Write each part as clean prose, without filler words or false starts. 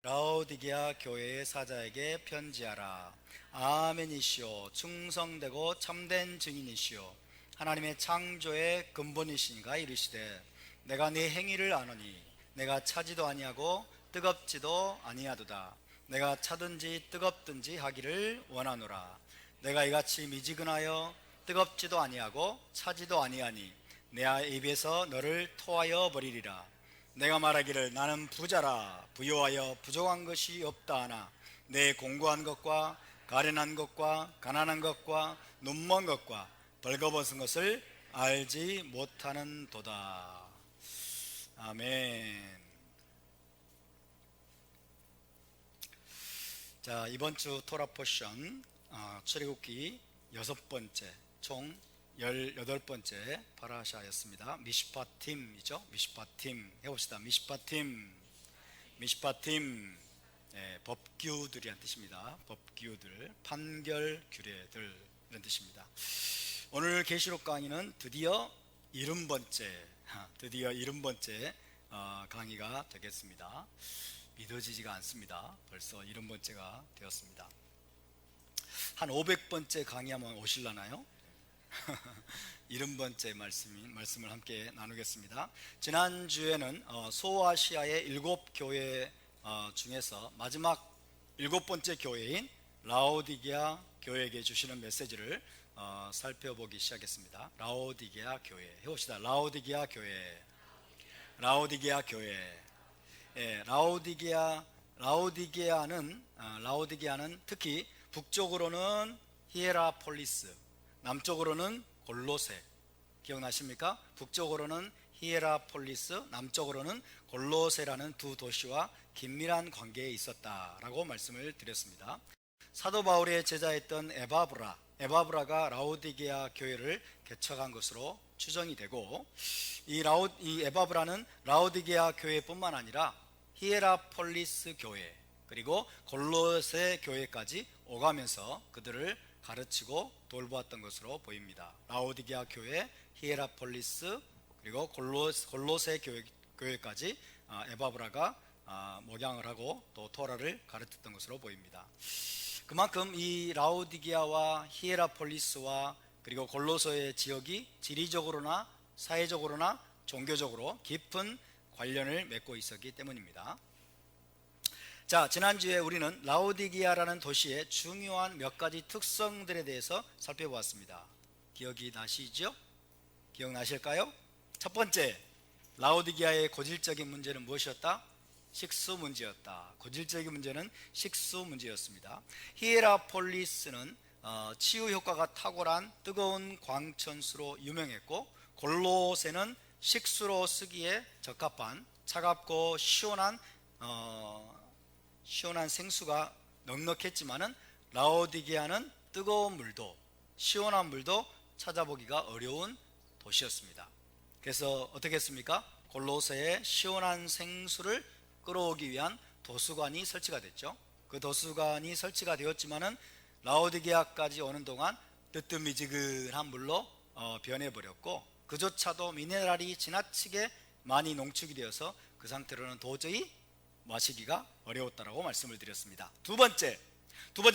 라오디게아 교회의 사자에게 편지하라. 아멘이시오. 충성되고 참된 증인이시오. 하나님의 창조의 근본이시니가 이르시되 내가 네 행위를 아노니 내가 차지도 아니하고 뜨겁지도 아니하도다. 내가 차든지 뜨겁든지 하기를 원하노라. 내가 이같이 미지근하여 뜨겁지도 아니하고 차지도 아니하니 내 입에서 너를 토하여 버리리라. 내가 말하기를 나는 부자라 부요하여 부족한 것이 없다 하나 내 공고한 것과 가련한 것과 가난한 것과 눈먼 것과 벌거벗은 것을 알지 못하는 도다. 아멘. 자, 이번 주 토라 포션 출애굽기 6번째, 총 18번째 파라샤였습니다. 미시파팀이죠. 미시파팀 해봅시다. 미시파팀. 미시파팀. 법규들이란 뜻입니다. 법규들, 판결, 규례들 이런 뜻입니다. 오늘 계시록 강의는 드디어 70번째 강의가 되겠습니다. 믿어지지가 않습니다. 벌써 70번째가 되었습니다. 한 500번째 강의하면 오실라나요? 70번째 말씀을 함께 나누겠습니다. 지난주에는 소아시아의 7교회 중에서 마지막 7번째 교회인 라오디게아 교회에게 주시는 메시지를 살펴보기 시작했습니다. 라오디게아 교회 해봅시다. 라오디게아 교회. 라오디게아 교회. 라오디게아는 특히 북쪽으로는 히에라폴리스, 남쪽으로는 골로세. 기억나십니까? 북쪽으로는 히에라폴리스, 남쪽으로는 골로세라는 두 도시와 긴밀한 관계에 있었다라고 말씀을 드렸습니다. 사도 바울의 제자였던 에바브라가 라오디게아 교회를 개척한 것으로 추정이 되고, 이 에바브라는 라오디게아 교회뿐만 아니라 히에라폴리스 교회 그리고 골로새 교회까지 오가면서 그들을 가르치고 돌보았던 것으로 보입니다. 라오디게아 교회, 히에라폴리스 그리고 골로새 교회까지 에바브라가 목양을 하고 또 토라를 가르쳤던 것으로 보입니다. 그만큼 이 라오디게아와 히에라폴리스와 그리고 골로새의 지역이 지리적으로나 사회적으로나 종교적으로 깊은 관련을 맺고 있었기 때문입니다. 자, 지난주에 우리는 라오디게아라는 도시의 중요한 몇 가지 특성들에 대해서 살펴보았습니다. 기억이 나시죠? 기억나실까요? 첫 번째, 라오디게아의 고질적인 문제는 무엇이었다? 식수 문제였다. 고질적인 문제는 식수 문제였습니다. 히에라폴리스는 치유 효과가 탁월한 뜨거운 광천수로 유명했고, 골로새는 식수로 쓰기에 적합한 차갑고 시원한 생수가 넉넉했지만은 라오디게아는 뜨거운 물도 시원한 물도 찾아보기가 어려운 도시였습니다. 그래서 어떻게 했습니까? 골로새에 시원한 생수를 끌어오기 위한 도수관이 설치가 됐죠. 그 도수관이 설치가 되었지만은 라오디게아까지 오는 동안 뜨뜻미지근한 물로 변해버렸고, 그조차도 미네랄이 지나치게 많이 농축이 되어서 그 상태로는 도저히 마시기가 어려웠다라고 말씀을 드렸습니다. 두 번째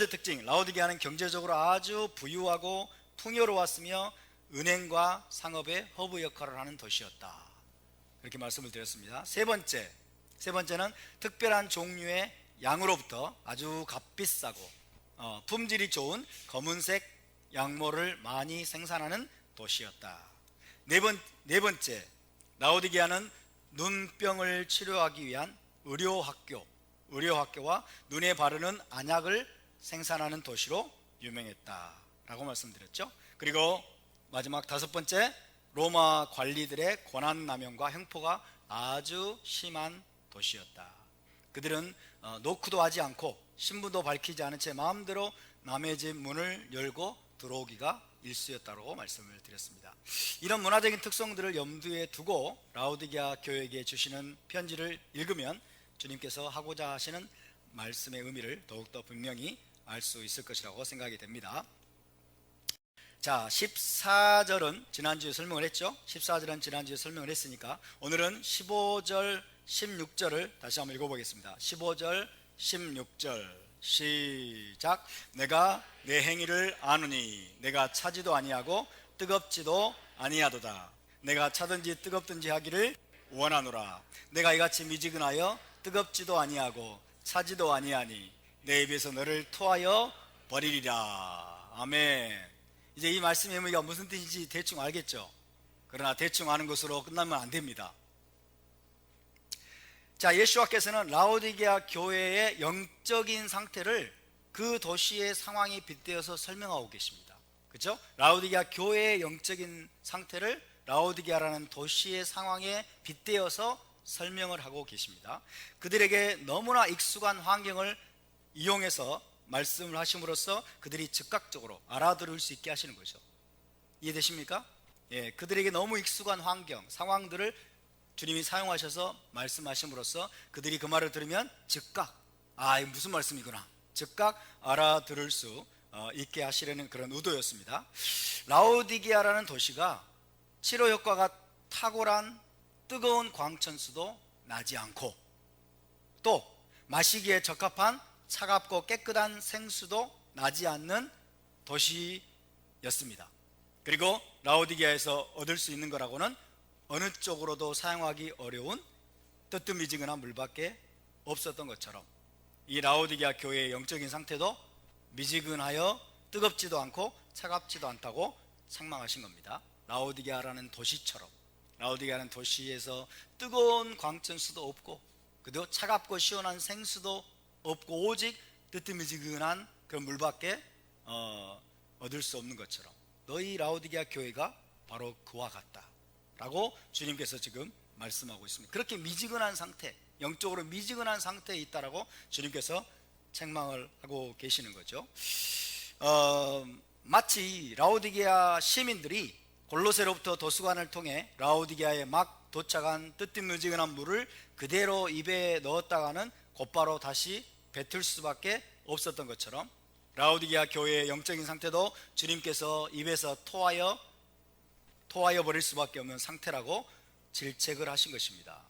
특징, 라오디게아는 경제적으로 아주 부유하고 풍요로웠으며 은행과 상업의 허브 역할을 하는 도시였다, 그렇게 말씀을 드렸습니다. 세 번째는 특별한 종류의 양으로부터 아주 값비싸고 품질이 좋은 검은색 양모를 많이 생산하는 도시였다. 네 번째, 라오디게아는 눈병을 치료하기 위한 의료학교와 눈에 바르는 안약을 생산하는 도시로 유명했다라고 말씀드렸죠. 그리고 마지막 다섯 번째, 로마 관리들의 권한남용과 횡포가 아주 심한 도시였다. 그들은 노크도 하지 않고 신분도 밝히지 않은 채 마음대로 남의 집 문을 열고 들어오기가 일쑤였다고 말씀을 드렸습니다. 이런 문화적인 특성들을 염두에 두고 라오디게아 교회에게 주시는 편지를 읽으면 주님께서 하고자 하시는 말씀의 의미를 더욱더 분명히 알 수 있을 것이라고 생각이 됩니다. 자, 14절은 지난주에 설명을 했죠. 14절은 지난주에 설명을 했으니까 오늘은 15절 16절을 다시 한번 읽어보겠습니다. 15절 16절 시작. 내가 내 행위를 아노니 내가 차지도 아니하고 뜨겁지도 아니하도다. 내가 차든지 뜨겁든지 하기를 원하노라. 내가 이같이 미지근하여 뜨겁지도 아니하고 차지도 아니하니 내 입에서 너를 토하여 버리리라. 아멘. 이제 이 말씀의 의미가 무슨 뜻인지 대충 알겠죠? 그러나 대충 아는 것으로 끝나면 안 됩니다. 자, 예수와께서는 라오디게아 교회의 영적인 상태를 그 도시의 상황에 빗대어서 설명하고 계십니다. 그렇죠? 라오디게아 교회의 영적인 상태를 라오디게아라는 도시의 상황에 빗대어서 설명을 하고 계십니다. 그들에게 너무나 익숙한 환경을 이용해서 말씀을 하심으로써 그들이 즉각적으로 알아들을 수 있게 하시는 거죠. 이해되십니까? 예, 그들에게 너무 익숙한 환경, 상황들을 주님이 사용하셔서 말씀하심으로써 그들이 그 말을 들으면 즉각, 이게 무슨 말씀이구나, 즉각 알아들을 수 있게 하시려는 그런 의도였습니다. 라오디게아라는 도시가 치료 효과가 탁월한 뜨거운 광천수도 나지 않고, 또 마시기에 적합한 차갑고 깨끗한 생수도 나지 않는 도시였습니다. 그리고 라오디게아에서 얻을 수 있는 거라고는 어느 쪽으로도 사용하기 어려운 뜨뜻미지근한 물밖에 없었던 것처럼 이 라오디게아 교회의 영적인 상태도 미지근하여 뜨겁지도 않고 차갑지도 않다고 책망하신 겁니다. 라오디게아라는 도시처럼, 라오디게아라는 도시에서 뜨거운 광천수도 없고 그도 차갑고 시원한 생수도 없고 오직 뜨뜻미지근한 그 물밖에 얻을 수 없는 것처럼 너희 라오디게아 교회가 바로 그와 같다 라고 주님께서 지금 말씀하고 있습니다. 그렇게 미지근한 상태, 영적으로 미지근한 상태에 있다라고 주님께서 책망을 하고 계시는 거죠. 마치 라오디게아 시민들이 골로새로부터 도수관을 통해 라오디게아에 막 도착한 뜨뜻미지근한 물을 그대로 입에 넣었다가는 곧바로 다시 뱉을 수밖에 없었던 것처럼 라오디게아 교회의 영적인 상태도 주님께서 입에서 토하여 버릴 수밖에 없는 상태라고 질책을 하신 것입니다.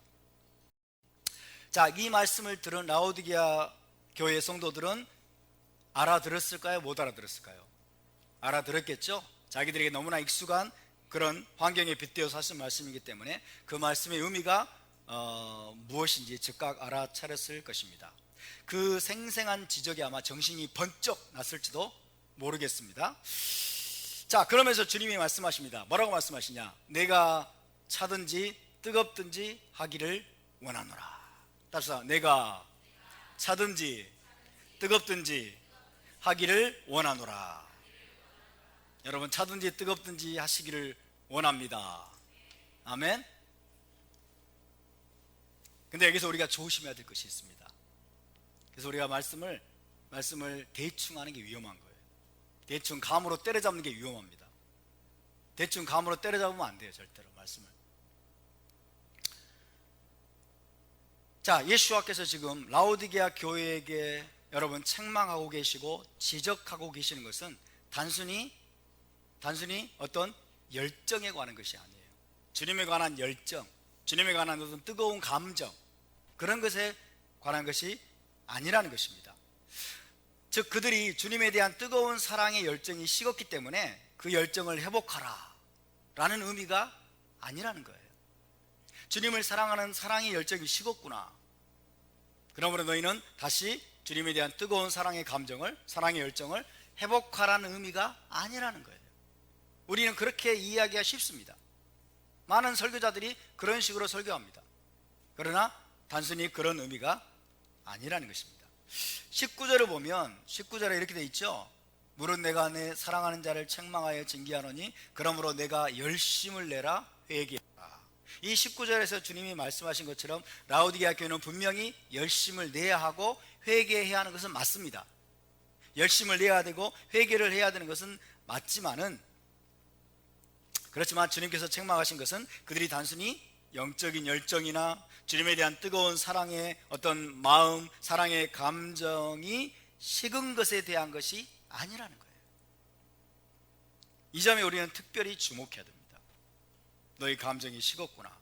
자, 이 말씀을 들은 라오디게아 교회 성도들은 알아들었을까요? 못 알아들었을까요? 알아들었겠죠? 자기들에게 너무나 익숙한 그런 환경에 빗대어서 하신 말씀이기 때문에 그 말씀의 의미가 무엇인지 즉각 알아차렸을 것입니다. 그 생생한 지적에 아마 정신이 번쩍 났을지도 모르겠습니다. 자, 그러면서 주님이 말씀하십니다. 뭐라고 말씀하시냐? 내가 차든지 뜨겁든지 하기를 원하노라. 따라서 내가 차든지 뜨겁든지 하기를 원하노라. 여러분, 차든지 뜨겁든지 하시기를 원합니다. 아멘. 근데 여기서 우리가 조심해야 될 것이 있습니다. 그래서 우리가 말씀을 대충 하는 게 위험한 거예요. 대충 감으로 때려잡는 게 위험합니다. 대충 감으로 때려잡으면 안 돼요, 절대로 말씀을. 자, 예수와께서 지금 라오디게아 교회에게 여러분 책망하고 계시고 지적하고 계시는 것은 단순히 어떤 열정에 관한 것이 아니에요. 주님에 관한 열정, 주님에 관한 어떤 뜨거운 감정, 그런 것에 관한 것이 아니라는 것입니다. 즉 그들이 주님에 대한 뜨거운 사랑의 열정이 식었기 때문에 그 열정을 회복하라 라는 의미가 아니라는 거예요. 주님을 사랑하는 사랑의 열정이 식었구나, 그러므로 너희는 다시 주님에 대한 뜨거운 사랑의 감정을, 사랑의 열정을 회복하라는 의미가 아니라는 거예요. 우리는 그렇게 이해하기가 쉽습니다. 많은 설교자들이 그런 식으로 설교합니다. 그러나 단순히 그런 의미가 아니라는 것입니다. 19절을 보면 19절에 이렇게 돼 있죠. 물은 내가 내 사랑하는 자를 책망하여 징계하노니 그러므로 내가 열심을 내라 회개하라. 이 19절에서 주님이 말씀하신 것처럼 라오디게아 교회는 분명히 열심을 내야 하고 회개해야 하는 것은 맞습니다. 열심을 내야 되고 회개를 해야 되는 것은 맞지만은, 그렇지만 주님께서 책망하신 것은 그들이 단순히 영적인 열정이나 주님에 대한 뜨거운 사랑의 어떤 마음, 사랑의 감정이 식은 것에 대한 것이 아니라는 거예요. 이 점에 우리는 특별히 주목해야 됩니다. 너희 감정이 식었구나,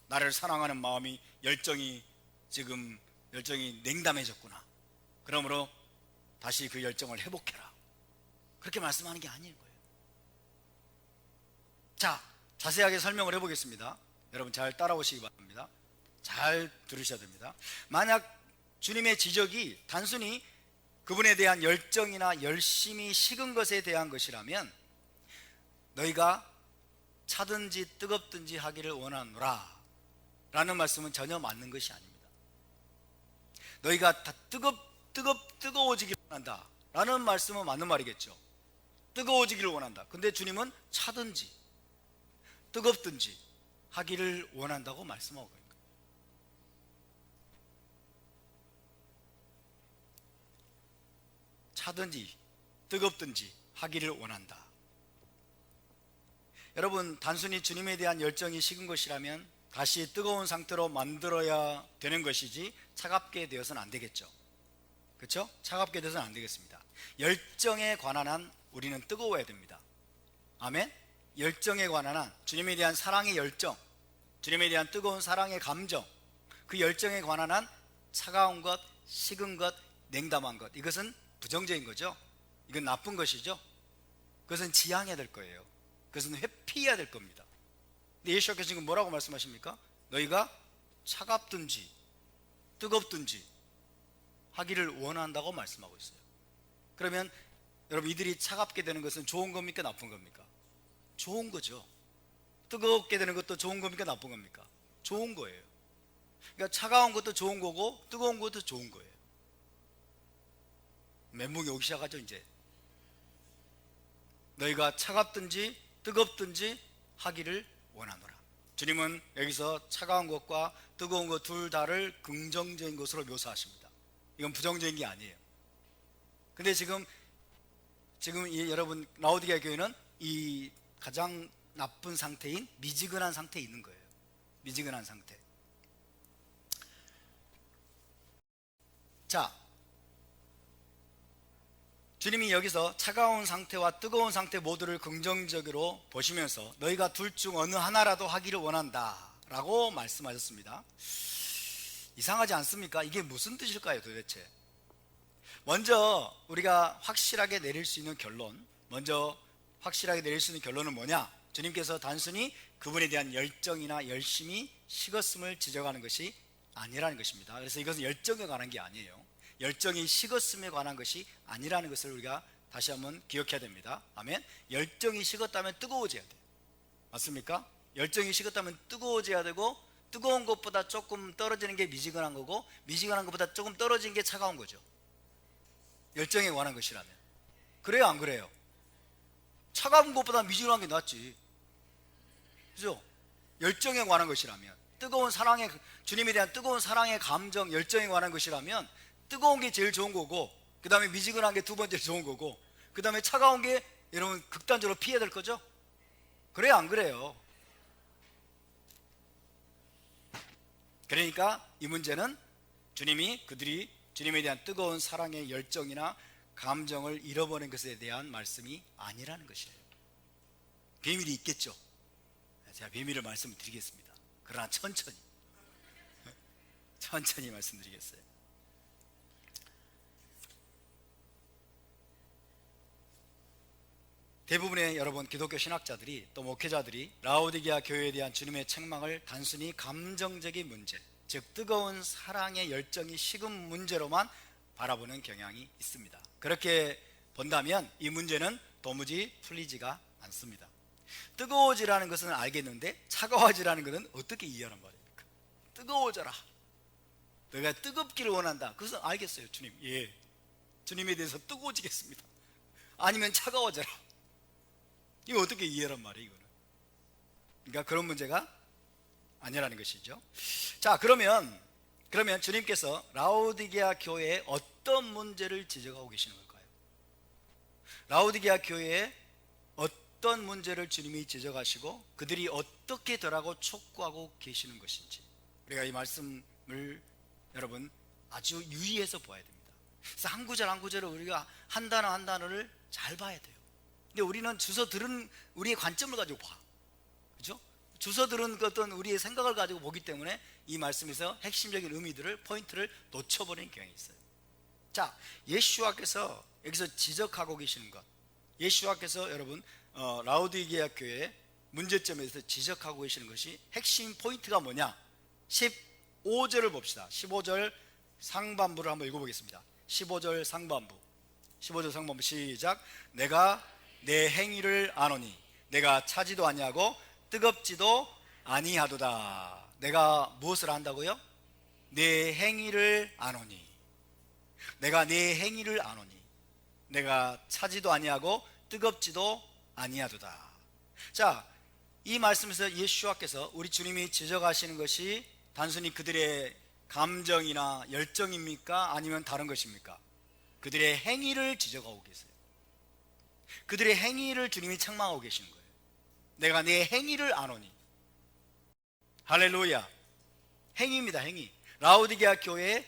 나를 사랑하는 마음이, 열정이 지금 열정이 냉담해졌구나. 그러므로 다시 그 열정을 회복해라. 그렇게 말씀하는 게 아닌 거예요. 자, 자세하게 설명을 해보겠습니다. 여러분 잘 따라오시기 바랍니다. 잘 들으셔야 됩니다. 만약 주님의 지적이 단순히 그분에 대한 열정이나 열심이 식은 것에 대한 것이라면 너희가 차든지 뜨겁든지 하기를 원하노라 라는 말씀은 전혀 맞는 것이 아닙니다. 너희가 다 뜨거워지기를 원한다 라는 말씀은 맞는 말이겠죠. 뜨거워지기를 원한다. 근데 주님은 차든지 뜨겁든지 하기를 원한다고 말씀하고 있는 거예요. 차든지 뜨겁든지 하기를 원한다. 여러분, 단순히 주님에 대한 열정이 식은 것이라면 다시 뜨거운 상태로 만들어야 되는 것이지 차갑게 되어서는 안 되겠죠. 그렇죠? 차갑게 되어서는 안 되겠습니다. 열정에 관한 한 우리는 뜨거워야 됩니다. 아멘? 열정에 관한 한 주님에 대한 사랑의 열정, 주님에 대한 뜨거운 사랑의 감정, 그 열정에 관한 한 차가운 것, 식은 것, 냉담한 것, 이것은 부정적인 거죠. 이건 나쁜 것이죠. 그것은 지양해야 될 거예요. 그것은 회피해야 될 겁니다. 근데 예수께서 지금 뭐라고 말씀하십니까? 너희가 차갑든지 뜨겁든지 하기를 원한다고 말씀하고 있어요. 그러면 여러분, 이들이 차갑게 되는 것은 좋은 겁니까 나쁜 겁니까? 좋은 거죠. 뜨겁게 되는 것도 좋은 겁니까 나쁜 겁니까? 좋은 거예요. 그러니까 차가운 것도 좋은 거고 뜨거운 것도 좋은 거예요. 멘붕이 오기 시작하죠. 이제 너희가 차갑든지 뜨겁든지 하기를 원하노라. 주님은 여기서 차가운 것과 뜨거운 것 둘 다를 긍정적인 것으로 묘사하십니다. 이건 부정적인 게 아니에요. 근데 지금 여러분 라오디게아 교회는 이 가장 나쁜 상태인 미지근한 상태에 있는 거예요. 미지근한 상태. 자, 주님이 여기서 차가운 상태와 뜨거운 상태 모두를 긍정적으로 보시면서 너희가 둘 중 어느 하나라도 하기를 원한다 라고 말씀하셨습니다. 이상하지 않습니까? 이게 무슨 뜻일까요 도대체? 먼저 우리가 확실하게 내릴 수 있는 결론은 뭐냐? 주님께서 단순히 그분에 대한 열정이나 열심이 식었음을 지적하는 것이 아니라는 것입니다. 그래서 이것은 열정에 관한 게 아니에요. 열정이 식었음에 관한 것이 아니라는 것을 우리가 다시 한번 기억해야 됩니다. 아멘. 열정이 식었다면 뜨거워져야 돼요. 맞습니까? 열정이 식었다면 뜨거워져야 되고, 뜨거운 것보다 조금 떨어지는 게 미지근한 거고, 미지근한 것보다 조금 떨어지는 게 차가운 거죠. 열정에 관한 것이라면. 그래요 안 그래요? 차가운 것보다 미지근한 게 낫지. 그죠? 열정에 관한 것이라면, 뜨거운 사랑의, 주님에 대한 뜨거운 사랑의 감정, 열정에 관한 것이라면 뜨거운 게 제일 좋은 거고, 그 다음에 미지근한 게 두 번째 좋은 거고, 그 다음에 차가운 게 여러분 극단적으로 피해야 될 거죠? 그래요 안 그래요? 그러니까 이 문제는 그들이 주님에 대한 뜨거운 사랑의 열정이나 감정을 잃어버린 것에 대한 말씀이 아니라는 것이에요. 비밀이 있겠죠. 제가 비밀을 말씀드리겠습니다. 그러나 천천히 말씀드리겠어요. 대부분의 여러분 기독교 신학자들이 또 목회자들이 라오디게아 교회에 대한 주님의 책망을 단순히 감정적인 문제, 즉 뜨거운 사랑의 열정이 식은 문제로만 바라보는 경향이 있습니다. 그렇게 본다면 이 문제는 도무지 풀리지가 않습니다. 뜨거워지라는 것은 알겠는데 차가워지라는 것은 어떻게 이해하는 말입니까? 뜨거워져라, 내가 뜨겁기를 원한다, 그것은 알겠어요. 주님, 예, 주님에 대해서 뜨거워지겠습니다. 아니면 차가워져라, 이거 어떻게 이해란 말이에요? 이거는. 그러니까 그런 문제가 아니라는 것이죠. 자, 그러면 주님께서 라오디게아 교회에 어떤 문제를 지적하고 계시는 걸까요? 라오디게아 교회에 어떤 문제를 주님이 지적하시고 그들이 어떻게 되라고 촉구하고 계시는 것인지, 우리가 이 말씀을 여러분 아주 유의해서 봐야 됩니다. 그래서 한 구절 한 구절을 우리가 한 단어 한 단어를 잘 봐야 돼요. 근데 우리는 주워 들은 우리의 관점을 가지고 봐. 그죠? 주서들은 어떤 우리의 생각을 가지고 보기 때문에 이 말씀에서 핵심적인 의미들을, 포인트를 놓쳐버리는 경향이 있어요. 자, 예수와께서 여기서 지적하고 계시는 것, 예수와께서 여러분 라오디게아 교회의 문제점에 대해서 지적하고 계시는 것이, 핵심 포인트가 뭐냐? 15절을 봅시다. 15절 상반부를 한번 읽어보겠습니다. 15절 상반부 시작. 내가 내 행위를 아노니 내가 차지도 아니하고 뜨겁지도 아니하도다. 내가 무엇을 안다고요? 내 행위를 아노니. 내가 내 행위를 아노니 내가 차지도 아니하고 뜨겁지도 아니하도다. 자, 이 말씀에서 예수와께서, 우리 주님이 지적하시는 것이 단순히 그들의 감정이나 열정입니까? 아니면 다른 것입니까? 그들의 행위를 지적하고 계세요. 그들의 행위를 주님이 책망하고 계시는 거예요. 내가 내 행위를 아노니. 할렐루야. 행위입니다. 행위. 라오디게아 교회의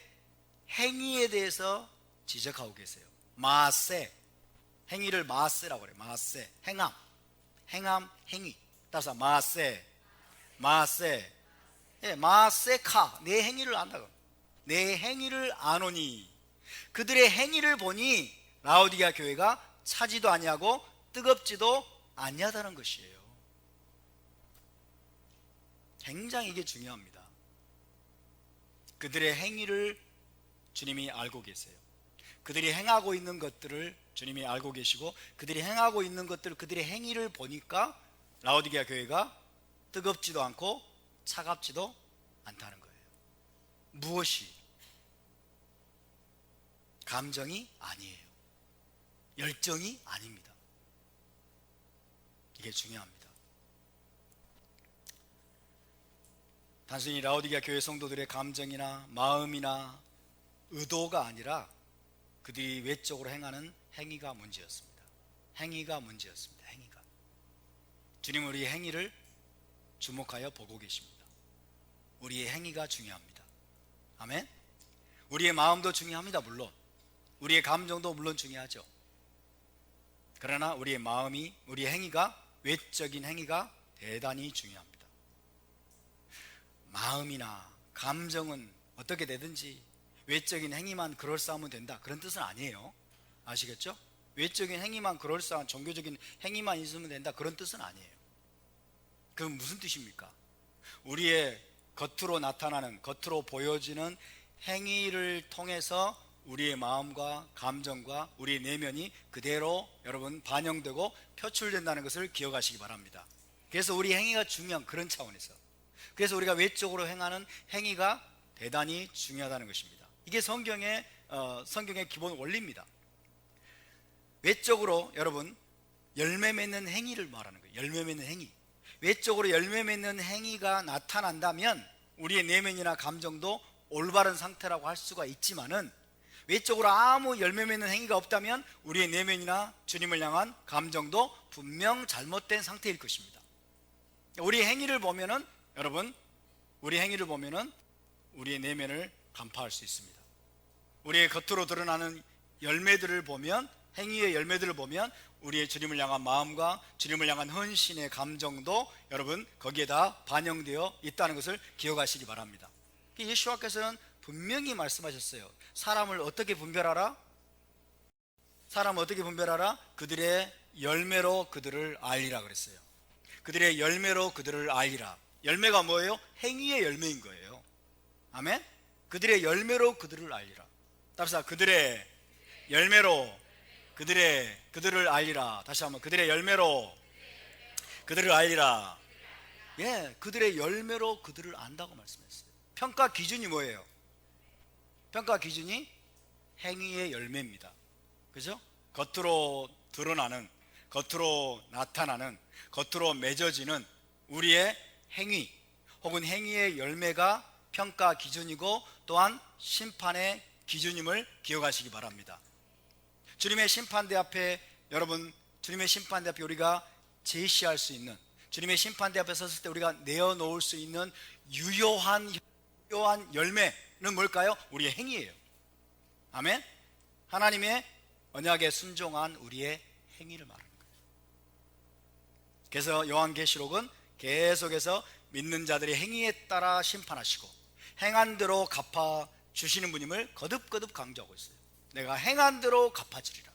행위에 대해서 지적하고 계세요. 마세, 행위를 마세라고 그래요. 마세, 행함, 행위. 따라서 마세, 예, 마세카, 내 행위를 안다고. 내 행위를 아노니. 그들의 행위를 보니 라오디게아 교회가 차지도 아니하고 뜨겁지도 아니하다는 것이에요. 굉장히 이게 중요합니다. 그들의 행위를 주님이 알고 계세요. 그들이 행하고 있는 것들을 주님이 알고 계시고, 그들이 행하고 있는 것들, 그들의 행위를 보니까 라오디게아 교회가 뜨겁지도 않고 차갑지도 않다는 거예요. 무엇이? 감정이 아니에요. 열정이 아닙니다. 이게 중요합니다. 단순히 라오디게아 교회 성도들의 감정이나 마음이나 의도가 아니라 그들이 외적으로 행하는 행위가 문제였습니다. 행위가. 주님은 우리의 행위를 주목하여 보고 계십니다. 우리의 행위가 중요합니다. 아멘. 우리의 마음도 중요합니다. 물론 우리의 감정도 물론 중요하죠. 그러나 우리의 마음이, 우리의 행위가, 외적인 행위가 대단히 중요합니다. 마음이나 감정은 어떻게 되든지 외적인 행위만 그럴싸하면 된다, 그런 뜻은 아니에요. 아시겠죠? 외적인 행위만 그럴싸한, 종교적인 행위만 있으면 된다, 그런 뜻은 아니에요. 그건 무슨 뜻입니까? 우리의 겉으로 나타나는, 겉으로 보여지는 행위를 통해서 우리의 마음과 감정과 우리의 내면이 그대로 여러분 반영되고 표출된다는 것을 기억하시기 바랍니다. 그래서 우리 행위가 중요한 그런 차원에서, 그래서 우리가 외적으로 행하는 행위가 대단히 중요하다는 것입니다. 이게 성경의 기본 원리입니다. 외적으로 여러분 열매 맺는 행위를 말하는 거예요. 열매 맺는 행위. 외적으로 열매 맺는 행위가 나타난다면 우리의 내면이나 감정도 올바른 상태라고 할 수가 있지만은, 외적으로 아무 열매 맺는 행위가 없다면 우리의 내면이나 주님을 향한 감정도 분명 잘못된 상태일 것입니다. 우리 행위를 보면은, 여러분, 우리 행위를 보면은 우리의 내면을 간파할 수 있습니다. 우리의 겉으로 드러나는 열매들을 보면, 행위의 열매들을 보면 우리의 주님을 향한 마음과 주님을 향한 헌신의 감정도 여러분 거기에 다 반영되어 있다는 것을 기억하시기 바랍니다. 예수와께서는 분명히 말씀하셨어요. 사람을 어떻게 분별하라? 사람을 어떻게 분별하라? 그들의 열매로 그들을 알리라 그랬어요. 그들의 열매로 그들을 알리라. 열매가 뭐예요? 행위의 열매인 거예요. 아멘? 그들의 열매로 그들을 알리라. 따라서 그들의 열매로 그들을 알리라. 다시 한번, 그들의 열매로 그들을 알리라. 예, 그들의 열매로 그들을 안다고 말씀했어요. 평가 기준이 뭐예요? 평가 기준이 행위의 열매입니다. 그죠? 겉으로 드러나는, 겉으로 나타나는, 겉으로 맺어지는 우리의 행위 혹은 행위의 열매가 평가 기준이고 또한 심판의 기준임을 기억하시기 바랍니다. 주님의 심판대 앞에, 여러분, 주님의 심판대 앞에 우리가 제시할 수 있는, 주님의 심판대 앞에 섰을 때 우리가 내어놓을 수 있는 유효한 열매는 뭘까요? 우리의 행위예요. 아멘? 하나님의 언약에 순종한 우리의 행위를 말하는 거예요. 그래서 요한계시록은 계속해서 믿는 자들의 행위에 따라 심판하시고 행한 대로 갚아 주시는 분임을 거듭거듭 강조하고 있어요. 내가 행한 대로 갚아주리라.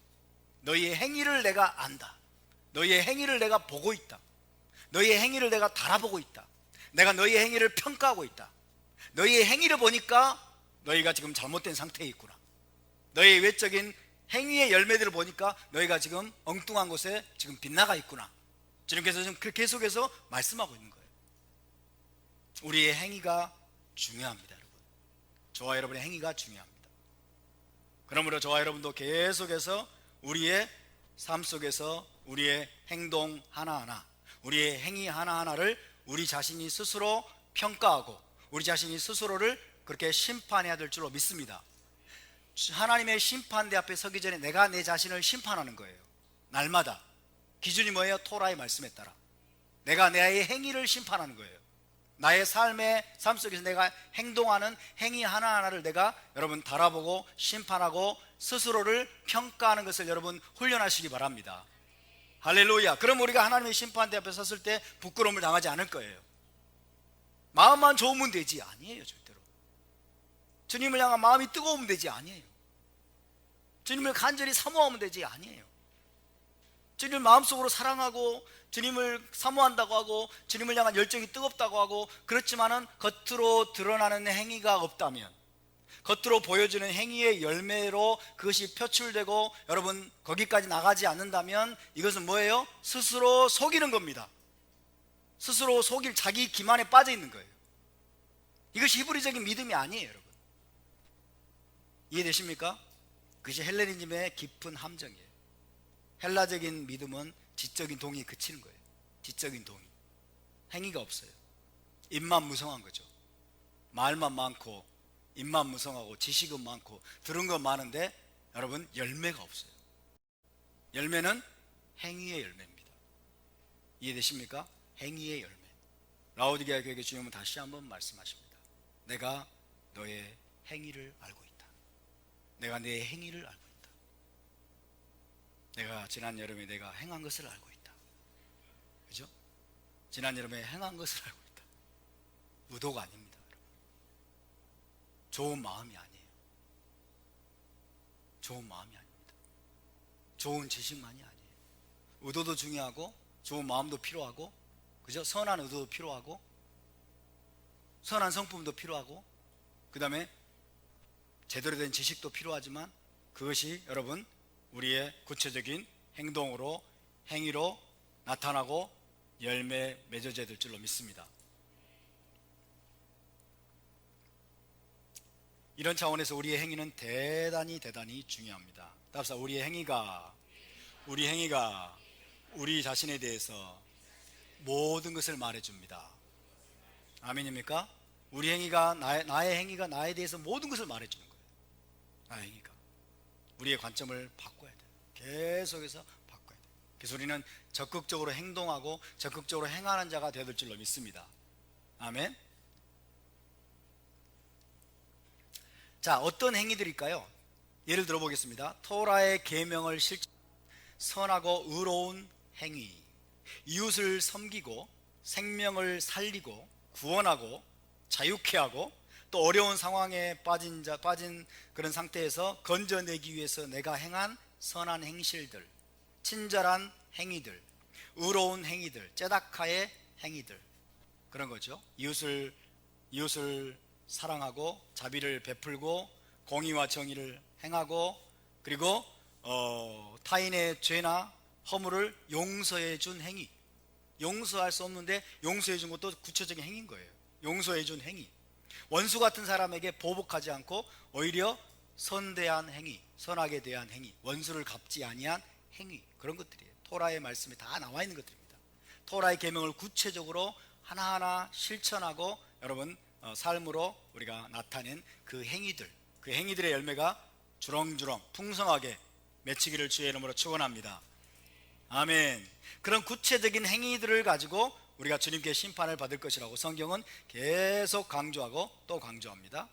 너희의 행위를 내가 안다. 너희의 행위를 내가 보고 있다. 너희의 행위를 내가 달아보고 있다. 내가 너희의 행위를 평가하고 있다. 너희의 행위를 보니까 너희가 지금 잘못된 상태에 있구나. 너희의 외적인 행위의 열매들을 보니까 너희가 지금 엉뚱한 곳에 지금 빗나가 있구나. 주님께서 지금 계속해서 말씀하고 있는 거예요. 우리의 행위가 중요합니다, 여러분. 저와 여러분의 행위가 중요합니다. 그러므로 저와 여러분도 계속해서 우리의 삶 속에서 우리의 행동 하나하나, 우리의 행위 하나하나를 우리 자신이 스스로 평가하고 우리 자신이 스스로를 그렇게 심판해야 될 줄로 믿습니다. 하나님의 심판대 앞에 서기 전에 내가 내 자신을 심판하는 거예요. 날마다. 기준이 뭐예요? 토라의 말씀에 따라 내가 나의 행위를 심판하는 거예요. 나의 삶 속에서 내가 행동하는 행위 하나하나를 내가 여러분 달아보고 심판하고 스스로를 평가하는 것을 여러분 훈련하시기 바랍니다. 할렐루야. 그럼 우리가 하나님의 심판대 앞에 섰을 때 부끄러움을 당하지 않을 거예요. 마음만 좋으면 되지. 아니에요, 절대로. 주님을 향한 마음이 뜨거우면 되지. 아니에요. 주님을 간절히 사모하면 되지. 아니에요. 주님을 마음속으로 사랑하고 주님을 사모한다고 하고 주님을 향한 열정이 뜨겁다고 하고 그렇지만은 겉으로 드러나는 행위가 없다면, 겉으로 보여주는 행위의 열매로 그것이 표출되고 여러분 거기까지 나가지 않는다면 이것은 뭐예요? 스스로 속이는 겁니다. 스스로 속일 자기 기만에 빠져 있는 거예요. 이것이 히브리적인 믿음이 아니에요, 여러분. 이해되십니까? 그것이 헬레니즘의 깊은 함정이에요. 헬라적인 믿음은 지적인 동의에 그치는 거예요. 지적인 동의. 행위가 없어요. 입만 무성한 거죠. 말만 많고 입만 무성하고 지식은 많고 들은 건 많은데 여러분 열매가 없어요. 열매는 행위의 열매입니다. 이해되십니까? 행위의 열매. 라오디게아 교회 주님은 다시 한번 말씀하십니다. 내가 너의 행위를 알고 있다. 내가 내 행위를 알고 있다. 내가 지난 여름에 내가 행한 것을 알고 있다. 그죠? 지난 여름에 행한 것을 알고 있다. 의도가 아닙니다, 여러분. 좋은 마음이 아니에요. 좋은 마음이 아닙니다. 좋은 지식만이 아니에요. 의도도 중요하고 좋은 마음도 필요하고, 그죠? 선한 의도도 필요하고 선한 성품도 필요하고 그 다음에 제대로 된 지식도 필요하지만 그것이 여러분 우리의 구체적인 행동으로 행위로 나타나고 열매 맺어져야 될 줄로 믿습니다. 이런 차원에서 우리의 행위는 대단히 중요합니다. 답사 우리 행위가 우리 자신에 대해서 모든 것을 말해줍니다. 아멘입니까? 우리 행위가 나의 행위가 나에 대해서 모든 것을 말해주는 거예요. 나의 행위가 우리의 관점을 바꿔야 돼요. 계속해서 바꿔야 돼요. 그래서 우리는 적극적으로 행동하고 적극적으로 행하는 자가 되어야 될 줄로 믿습니다. 아멘. 자, 어떤 행위들일까요? 예를 들어 보겠습니다. 토라의 계명을 실천, 선하고 의로운 행위, 이웃을 섬기고 생명을 살리고 구원하고 자유케 하고 또 어려운 상황에 빠진 그런 상태에서 건져내기 위해서 내가 행한 선한 행실들, 친절한 행위들, 의로운 행위들, 제다카의 행위들, 그런 거죠. 이웃을 사랑하고 자비를 베풀고 공의와 정의를 행하고 그리고 타인의 죄나 허물을 용서해 준 행위. 용서할 수 없는데 용서해 준 것도 구체적인 행위인 거예요. 용서해 준 행위. 원수 같은 사람에게 보복하지 않고 오히려 선대한 행위, 선하게 대한 행위, 원수를 갚지 아니한 행위, 그런 것들이에요. 토라의 말씀에 다 나와 있는 것들입니다. 토라의 계명을 구체적으로 하나하나 실천하고 여러분 삶으로 우리가 나타낸 그 행위들, 그 행위들의 열매가 주렁주렁 풍성하게 맺히기를 주의 이름으로 축원합니다. 아멘. 그런 구체적인 행위들을 가지고 우리가 주님께 심판을 받을 것이라고 성경은 계속 강조하고 또 강조합니다.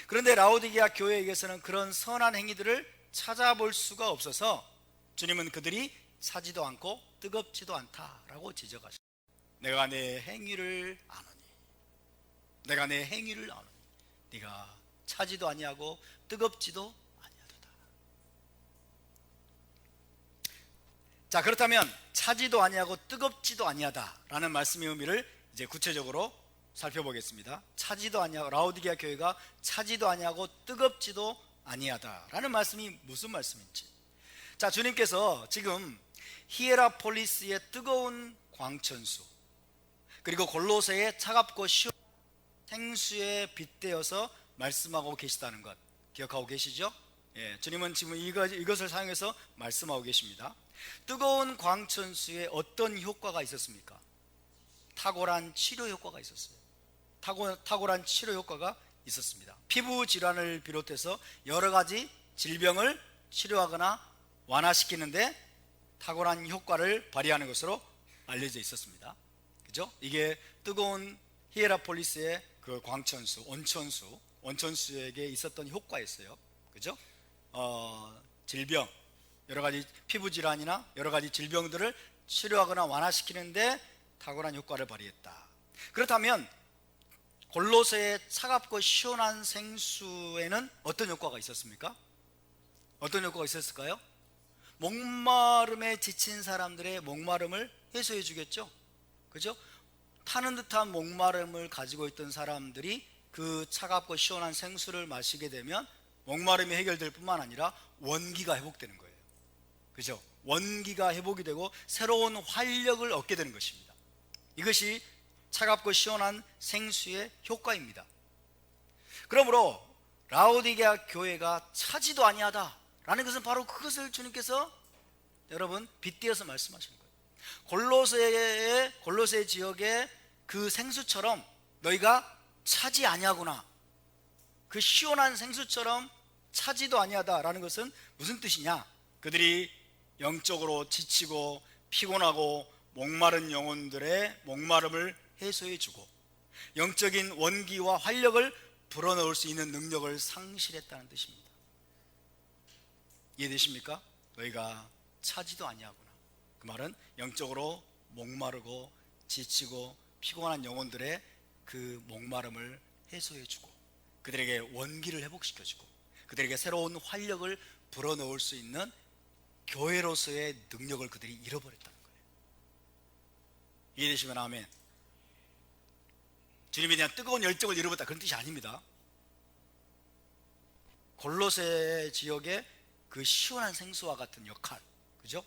그런데 라오디게아 교회에게서는 그런 선한 행위들을 찾아볼 수가 없어서 주님은 그들이 사지도 않고 뜨겁지도 않다라고 지적하십니다. 내가 내 행위를 아노니, 내가 내 행위를 아노니 네가 차지도 아니하고 뜨겁지도 아니하도다. 자, 그렇다면 차지도 아니하고 뜨겁지도 아니하다라는 말씀의 의미를 이제 구체적으로 살펴보겠습니다. 차지도 아니하고, 라오디게아 교회가 차지도 아니하고 뜨겁지도 아니하다라는 말씀이 무슨 말씀인지. 자, 주님께서 지금 히에라폴리스의 뜨거운 광천수, 그리고 골로새의 차갑고 시원한 생수에 빗대어서 말씀하고 계시다는 것 기억하고 계시죠? 예, 주님은 지금 이것을 사용해서 말씀하고 계십니다. 뜨거운 광천수에 어떤 효과가 있었습니까? 탁월한 치료 효과가 있었어요. 탁월한 치료 효과가 있었습니다. 피부 질환을 비롯해서 여러 가지 질병을 치료하거나 완화시키는데 탁월한 효과를 발휘하는 것으로 알려져 있었습니다. 그죠? 이게 뜨거운 히에라폴리스의 그 광천수, 온천수에게 있었던 효과였어요. 그죠? 질병, 여러 가지 피부 질환이나 여러 가지 질병들을 치료하거나 완화시키는데 탁월한 효과를 발휘했다. 그렇다면 골로새의 차갑고 시원한 생수에는 어떤 효과가 있었습니까? 어떤 효과가 있었을까요? 목마름에 지친 사람들의 목마름을 해소해 주겠죠. 그죠? 타는 듯한 목마름을 가지고 있던 사람들이 그 차갑고 시원한 생수를 마시게 되면 목마름이 해결될 뿐만 아니라 원기가 회복되는 거예요. 그죠? 원기가 회복이 되고 새로운 활력을 얻게 되는 것입니다. 이것이 차갑고 시원한 생수의 효과입니다. 그러므로 라오디게아 교회가 차지도 아니하다라는 것은 바로 그것을 주님께서 여러분 빗대어서 말씀하시는 거예요. 골로새 지역의 그 생수처럼 너희가 차지 아니하구나, 그 시원한 생수처럼 차지도 아니하다라는 것은 무슨 뜻이냐? 그들이 영적으로 지치고 피곤하고 목마른 영혼들의 목마름을 해소해주고 영적인 원기와 활력을 불어넣을 수 있는 능력을 상실했다는 뜻입니다. 이해되십니까? 너희가 차지도 아니하구나. 그 말은 영적으로 목마르고 지치고 피곤한 영혼들의 그 목마름을 해소해주고 그들에게 원기를 회복시켜주고 그들에게 새로운 활력을 불어넣을 수 있는 교회로서의 능력을 그들이 잃어버렸다는 거예요. 이해되시면 아멘. 주님에 대한 뜨거운 열정을 잃어버렸다, 그런 뜻이 아닙니다. 골로새 지역의 그 시원한 생수와 같은 역할, 그죠?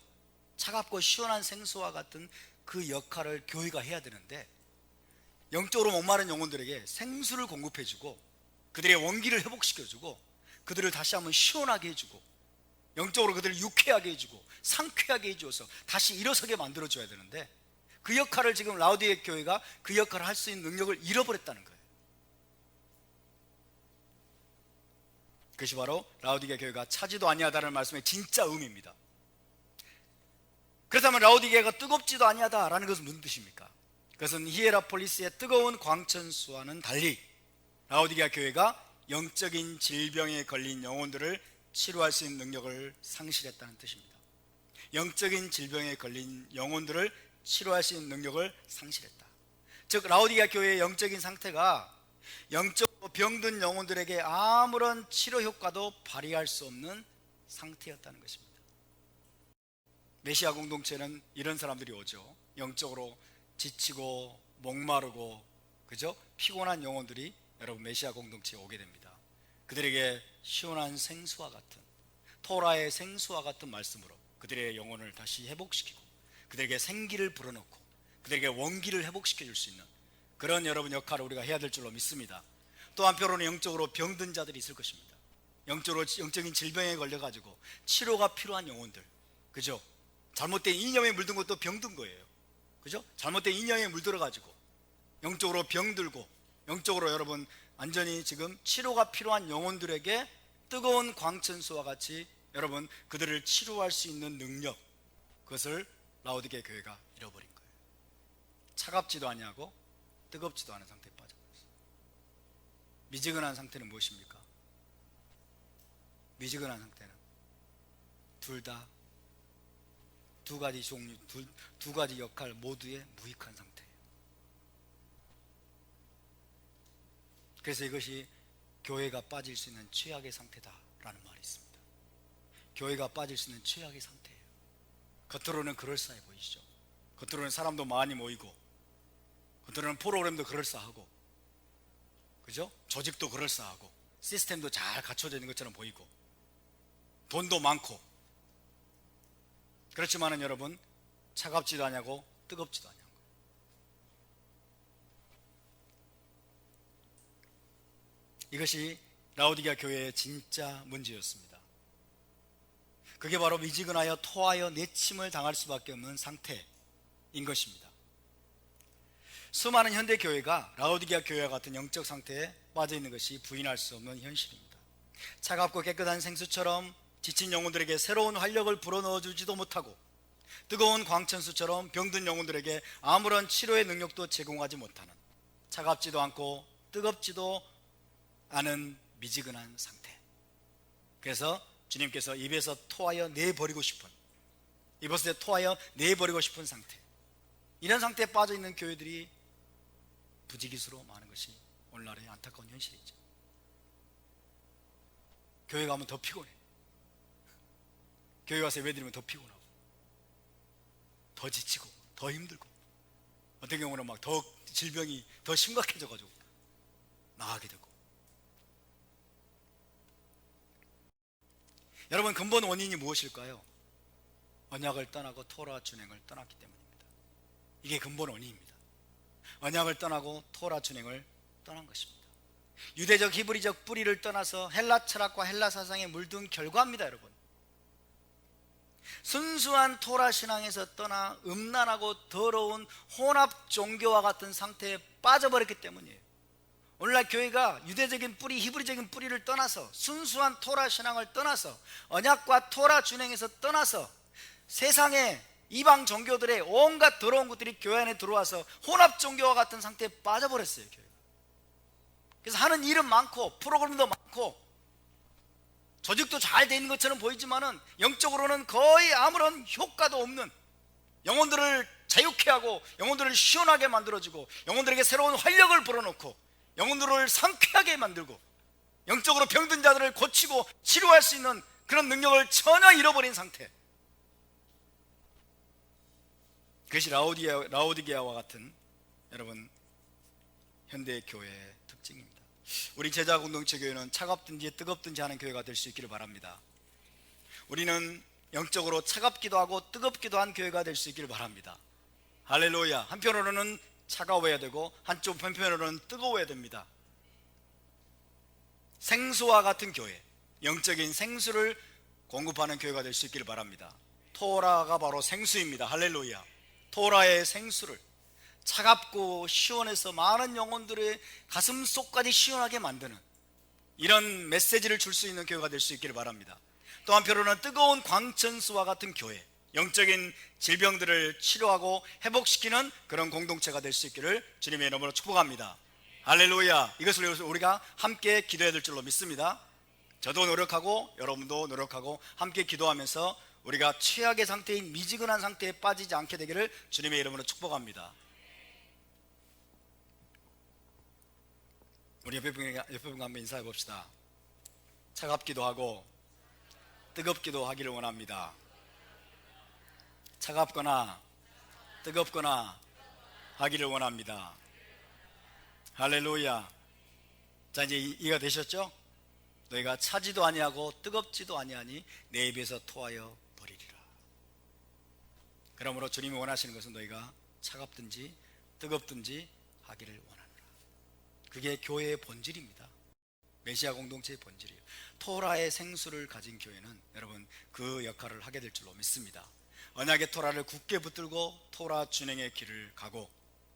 차갑고 시원한 생수와 같은 그 역할을 교회가 해야 되는데 영적으로 목마른 영혼들에게 생수를 공급해주고 그들의 원기를 회복시켜주고 그들을 다시 한번 시원하게 해주고 영적으로 그들을 유쾌하게 해주고 상쾌하게 해주어서 다시 일어서게 만들어줘야 되는데 그 역할을 지금 라오디게아 교회가 그 역할을 할 수 있는 능력을 잃어버렸다는 거예요. 그것이 바로 라오디게아 교회가 차지도 아니하다는 말씀의 진짜 의미입니다. 그렇다면 라오디게아가 뜨겁지도 아니하다라는 것은 무슨 뜻입니까? 그것은 히에라폴리스의 뜨거운 광천수와는 달리 라오디게아 교회가 영적인 질병에 걸린 영혼들을 치료할 수 있는 능력을 상실했다는 뜻입니다. 영적인 질병에 걸린 영혼들을 치료할 수 있는 능력을 상실했다. 즉 라오디게아 교회의 영적인 상태가 영적으로 병든 영혼들에게 아무런 치료 효과도 발휘할 수 없는 상태였다는 것입니다. 메시아 공동체는 이런 사람들이 오죠. 영적으로 지치고 목마르고 그죠? 피곤한 영혼들이 여러분 메시아 공동체에 오게 됩니다. 그들에게 시원한 생수와 같은 토라의 생수와 같은 말씀으로 그들의 영혼을 다시 회복시키고 그들에게 생기를 불어넣고 그들에게 원기를 회복시켜 줄 수 있는 그런 여러분 역할을 우리가 해야 될 줄로 믿습니다. 또 한편으로는 영적으로 병든 자들이 있을 것입니다. 영적인 질병에 걸려가지고 치료가 필요한 영혼들, 그죠? 잘못된 이념에 물든 것도 병든 거예요. 그죠? 잘못된 이념에 물들어가지고 영적으로 병들고 영적으로 여러분 완전히 지금 치료가 필요한 영혼들에게 뜨거운 광천수와 같이 여러분 그들을 치료할 수 있는 능력, 그것을 라오디게아 교회가 잃어버린 거예요. 차갑지도 아니하고 뜨겁지도 않은 상태에 빠져버렸어요. 미지근한 상태는 무엇입니까? 미지근한 상태는 둘 다 두 가지 종류, 두 가지 역할 모두의 무익한 상태예요. 그래서 이것이 교회가 빠질 수 있는 최악의 상태다라는 말이 있습니다. 교회가 빠질 수 있는 최악의 상태예요. 겉으로는 그럴싸해 보이시죠? 겉으로는 사람도 많이 모이고, 겉으로는 프로그램도 그럴싸하고, 그죠? 조직도 그럴싸하고, 시스템도 잘 갖춰져 있는 것처럼 보이고, 돈도 많고. 그렇지만은 여러분, 차갑지도 않냐고 뜨겁지도 않냐고. 이것이 라오디게아 교회의 진짜 문제였습니다. 그게 바로 미지근하여 토하여 내침을 당할 수밖에 없는 상태인 것입니다. 수많은 현대 교회가 라오디게아 교회와 같은 영적 상태에 빠져 있는 것이 부인할 수 없는 현실입니다. 차갑고 깨끗한 생수처럼 지친 영혼들에게 새로운 활력을 불어넣어 주지도 못하고, 뜨거운 광천수처럼 병든 영혼들에게 아무런 치료의 능력도 제공하지 못하는, 차갑지도 않고 뜨겁지도 않은 미지근한 상태. 그래서 주님께서 입에서 토하여 내버리고 싶은, 입에서 토하여 내버리고 싶은 상태, 이런 상태에 빠져 있는 교회들이 부지기수로 많은 것이 오늘날의 안타까운 현실이죠. 교회 가면 더 피곤해. 교회 가서 예배드리면 더 피곤하고, 더 지치고, 더 힘들고, 어떤 경우는 막 더 질병이 더 심각해져가지고 나가게 되고. 여러분, 근본 원인이 무엇일까요? 언약을 떠나고 토라 준행을 떠났기 때문입니다. 이게 근본 원인입니다. 언약을 떠나고 토라 준행을 떠난 것입니다. 유대적 히브리적 뿌리를 떠나서 헬라 철학과 헬라 사상에 물든 결과입니다. 여러분, 순수한 토라 신앙에서 떠나 음란하고 더러운 혼합 종교와 같은 상태에 빠져버렸기 때문이에요. 오늘날 교회가 유대적인 뿌리, 히브리적인 뿌리를 떠나서, 순수한 토라 신앙을 떠나서, 언약과 토라 준행에서 떠나서 세상의 이방 종교들의 온갖 더러운 것들이 교회 안에 들어와서 혼합 종교와 같은 상태에 빠져버렸어요, 교회가. 그래서 하는 일은 많고, 프로그램도 많고, 조직도 잘 돼 있는 것처럼 보이지만은 영적으로는 거의 아무런 효과도 없는, 영혼들을 자유케 하고 영혼들을 시원하게 만들어주고 영혼들에게 새로운 활력을 불어넣고 영혼들을 상쾌하게 만들고 영적으로 병든 자들을 고치고 치료할 수 있는 그런 능력을 전혀 잃어버린 상태. 그것이 라오디게아와 같은 여러분 현대 교회의 특징입니다. 우리 제자 공동체 교회는 차갑든지 뜨겁든지 하는 교회가 될 수 있기를 바랍니다. 우리는 영적으로 차갑기도 하고 뜨겁기도 한 교회가 될 수 있기를 바랍니다. 할렐루야. 한편으로는 차가워야 되고 한편으로는 뜨거워야 됩니다. 생수와 같은 교회, 영적인 생수를 공급하는 교회가 될 수 있기를 바랍니다. 토라가 바로 생수입니다. 할렐루야. 토라의 생수를 차갑고 시원해서 많은 영혼들의 가슴 속까지 시원하게 만드는 이런 메시지를 줄 수 있는 교회가 될 수 있기를 바랍니다. 또 한편으로는 뜨거운 광천수와 같은 교회, 영적인 질병들을 치료하고 회복시키는 그런 공동체가 될 수 있기를 주님의 이름으로 축복합니다. 할렐루야. 이것을 우리가 함께 기도해야 될 줄로 믿습니다. 저도 노력하고 여러분도 노력하고 함께 기도하면서 우리가 최악의 상태인 미지근한 상태에 빠지지 않게 되기를 주님의 이름으로 축복합니다. 우리 옆에 분과 한번 인사해 봅시다. 차갑기도 하고 뜨겁기도 하기를 원합니다. 차갑거나 뜨겁거나 하기를 원합니다. 할렐루야. 자, 이제 이해가 되셨죠? 너희가 차지도 아니하고 뜨겁지도 아니하니 내 입에서 토하여 버리리라. 그러므로 주님이 원하시는 것은 너희가 차갑든지 뜨겁든지 하기를 원하노라. 그게 교회의 본질입니다. 메시아 공동체의 본질이에요. 토라의 생수를 가진 교회는 여러분 그 역할을 하게 될 줄로 믿습니다. 언약의 토라를 굳게 붙들고 토라 준행의 길을 가고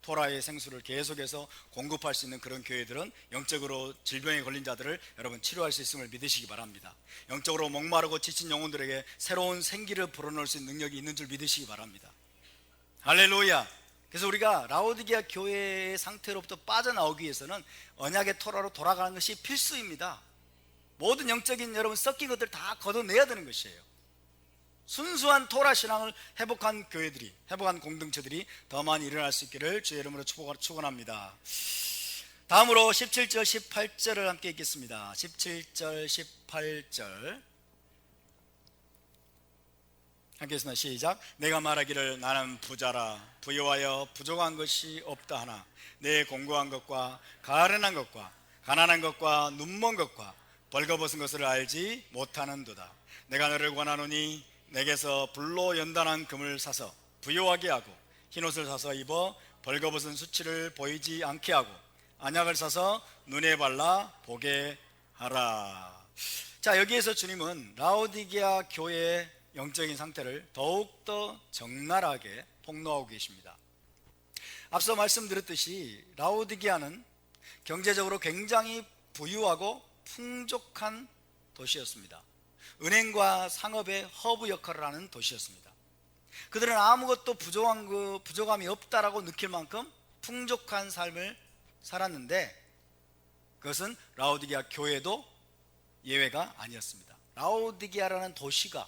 토라의 생수를 계속해서 공급할 수 있는 그런 교회들은 영적으로 질병에 걸린 자들을 여러분 치료할 수 있음을 믿으시기 바랍니다. 영적으로 목마르고 지친 영혼들에게 새로운 생기를 불어넣을 수 있는 능력이 있는 줄 믿으시기 바랍니다. 할렐루야. 그래서 우리가 라오디게아 교회의 상태로부터 빠져나오기 위해서는 언약의 토라로 돌아가는 것이 필수입니다. 모든 영적인 여러분 섞인 것들 다 걷어내야 되는 것이에요. 순수한 토라 신앙을 회복한 교회들이, 회복한 공동체들이 더 많이 일어날 수 있기를 주의 이름으로 축원합니다. 다음으로 17절 18절을 함께 읽겠습니다. 17절 18절 함께 했습니다. 시작. 내가 말하기를 나는 부자라 부유하여 부족한 것이 없다 하나 내 공고한 것과 가련한 것과 가난한 것과 눈먼 것과 벌거벗은 것을 알지 못하는도다. 내가 너를 권하노니 내게서 불로 연단한 금을 사서 부유하게 하고 흰옷을 사서 입어 벌거벗은 수치를 보이지 않게 하고 안약을 사서 눈에 발라 보게 하라. 자, 여기에서 주님은 라오디게아 교회의 영적인 상태를 더욱더 적나라하게 폭로하고 계십니다. 앞서 말씀드렸듯이 라오디게아는 경제적으로 굉장히 부유하고 풍족한 도시였습니다. 은행과 상업의 허브 역할을 하는 도시였습니다. 그들은 아무것도 부족함이 없다라고 느낄 만큼 풍족한 삶을 살았는데 그것은 라오디게아 교회도 예외가 아니었습니다. 라오디게아라는 도시가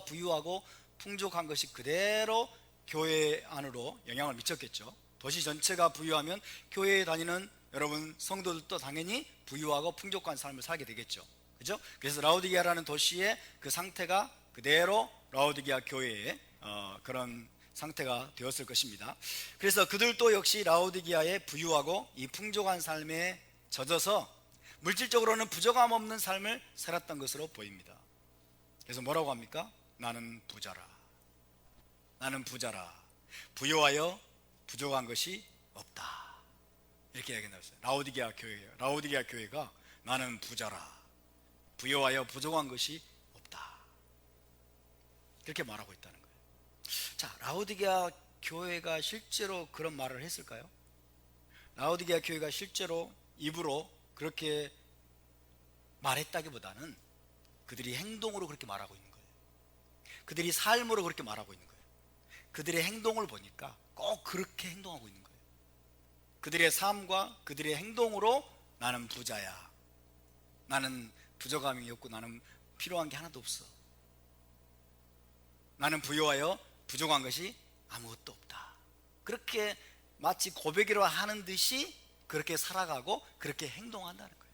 부유하고 풍족한 것이 그대로 교회 안으로 영향을 미쳤겠죠. 도시 전체가 부유하면 교회에 다니는 여러분 성도들도 당연히 부유하고 풍족한 삶을 살게 되겠죠. 그죠? 그래서 라오디게아라는 도시의 그 상태가 그대로 라오디게아 교회의 그런 상태가 되었을 것입니다. 그래서 그들도 역시 라오디게아의 부유하고 이 풍족한 삶에 젖어서 물질적으로는 부족함 없는 삶을 살았던 것으로 보입니다. 그래서 뭐라고 합니까? 나는 부자라. 나는 부자라. 부유하여 부족한 것이 없다. 이렇게 얘기했어요. 라오디게아 교회가 나는 부자라. 부유하여 부족한 것이 없다. 그렇게 말하고 있다는 거예요. 자, 라오디게아 교회가 실제로 그런 말을 했을까요? 라오디게아 교회가 실제로 입으로 그렇게 말했다기보다는 그들이 행동으로 그렇게 말하고 있는 거예요. 그들이 삶으로 그렇게 말하고 있는 거예요. 그들의 행동을 보니까 꼭 그렇게 행동하고 있는 거예요. 그들의 삶과 그들의 행동으로 나는 부자야. 나는 부족함이 없고 나는 필요한 게 하나도 없어. 나는 부유하여 부족한 것이 아무것도 없다. 그렇게 마치 고백이라 하는 듯이 그렇게 살아가고 그렇게 행동한다는 거예요.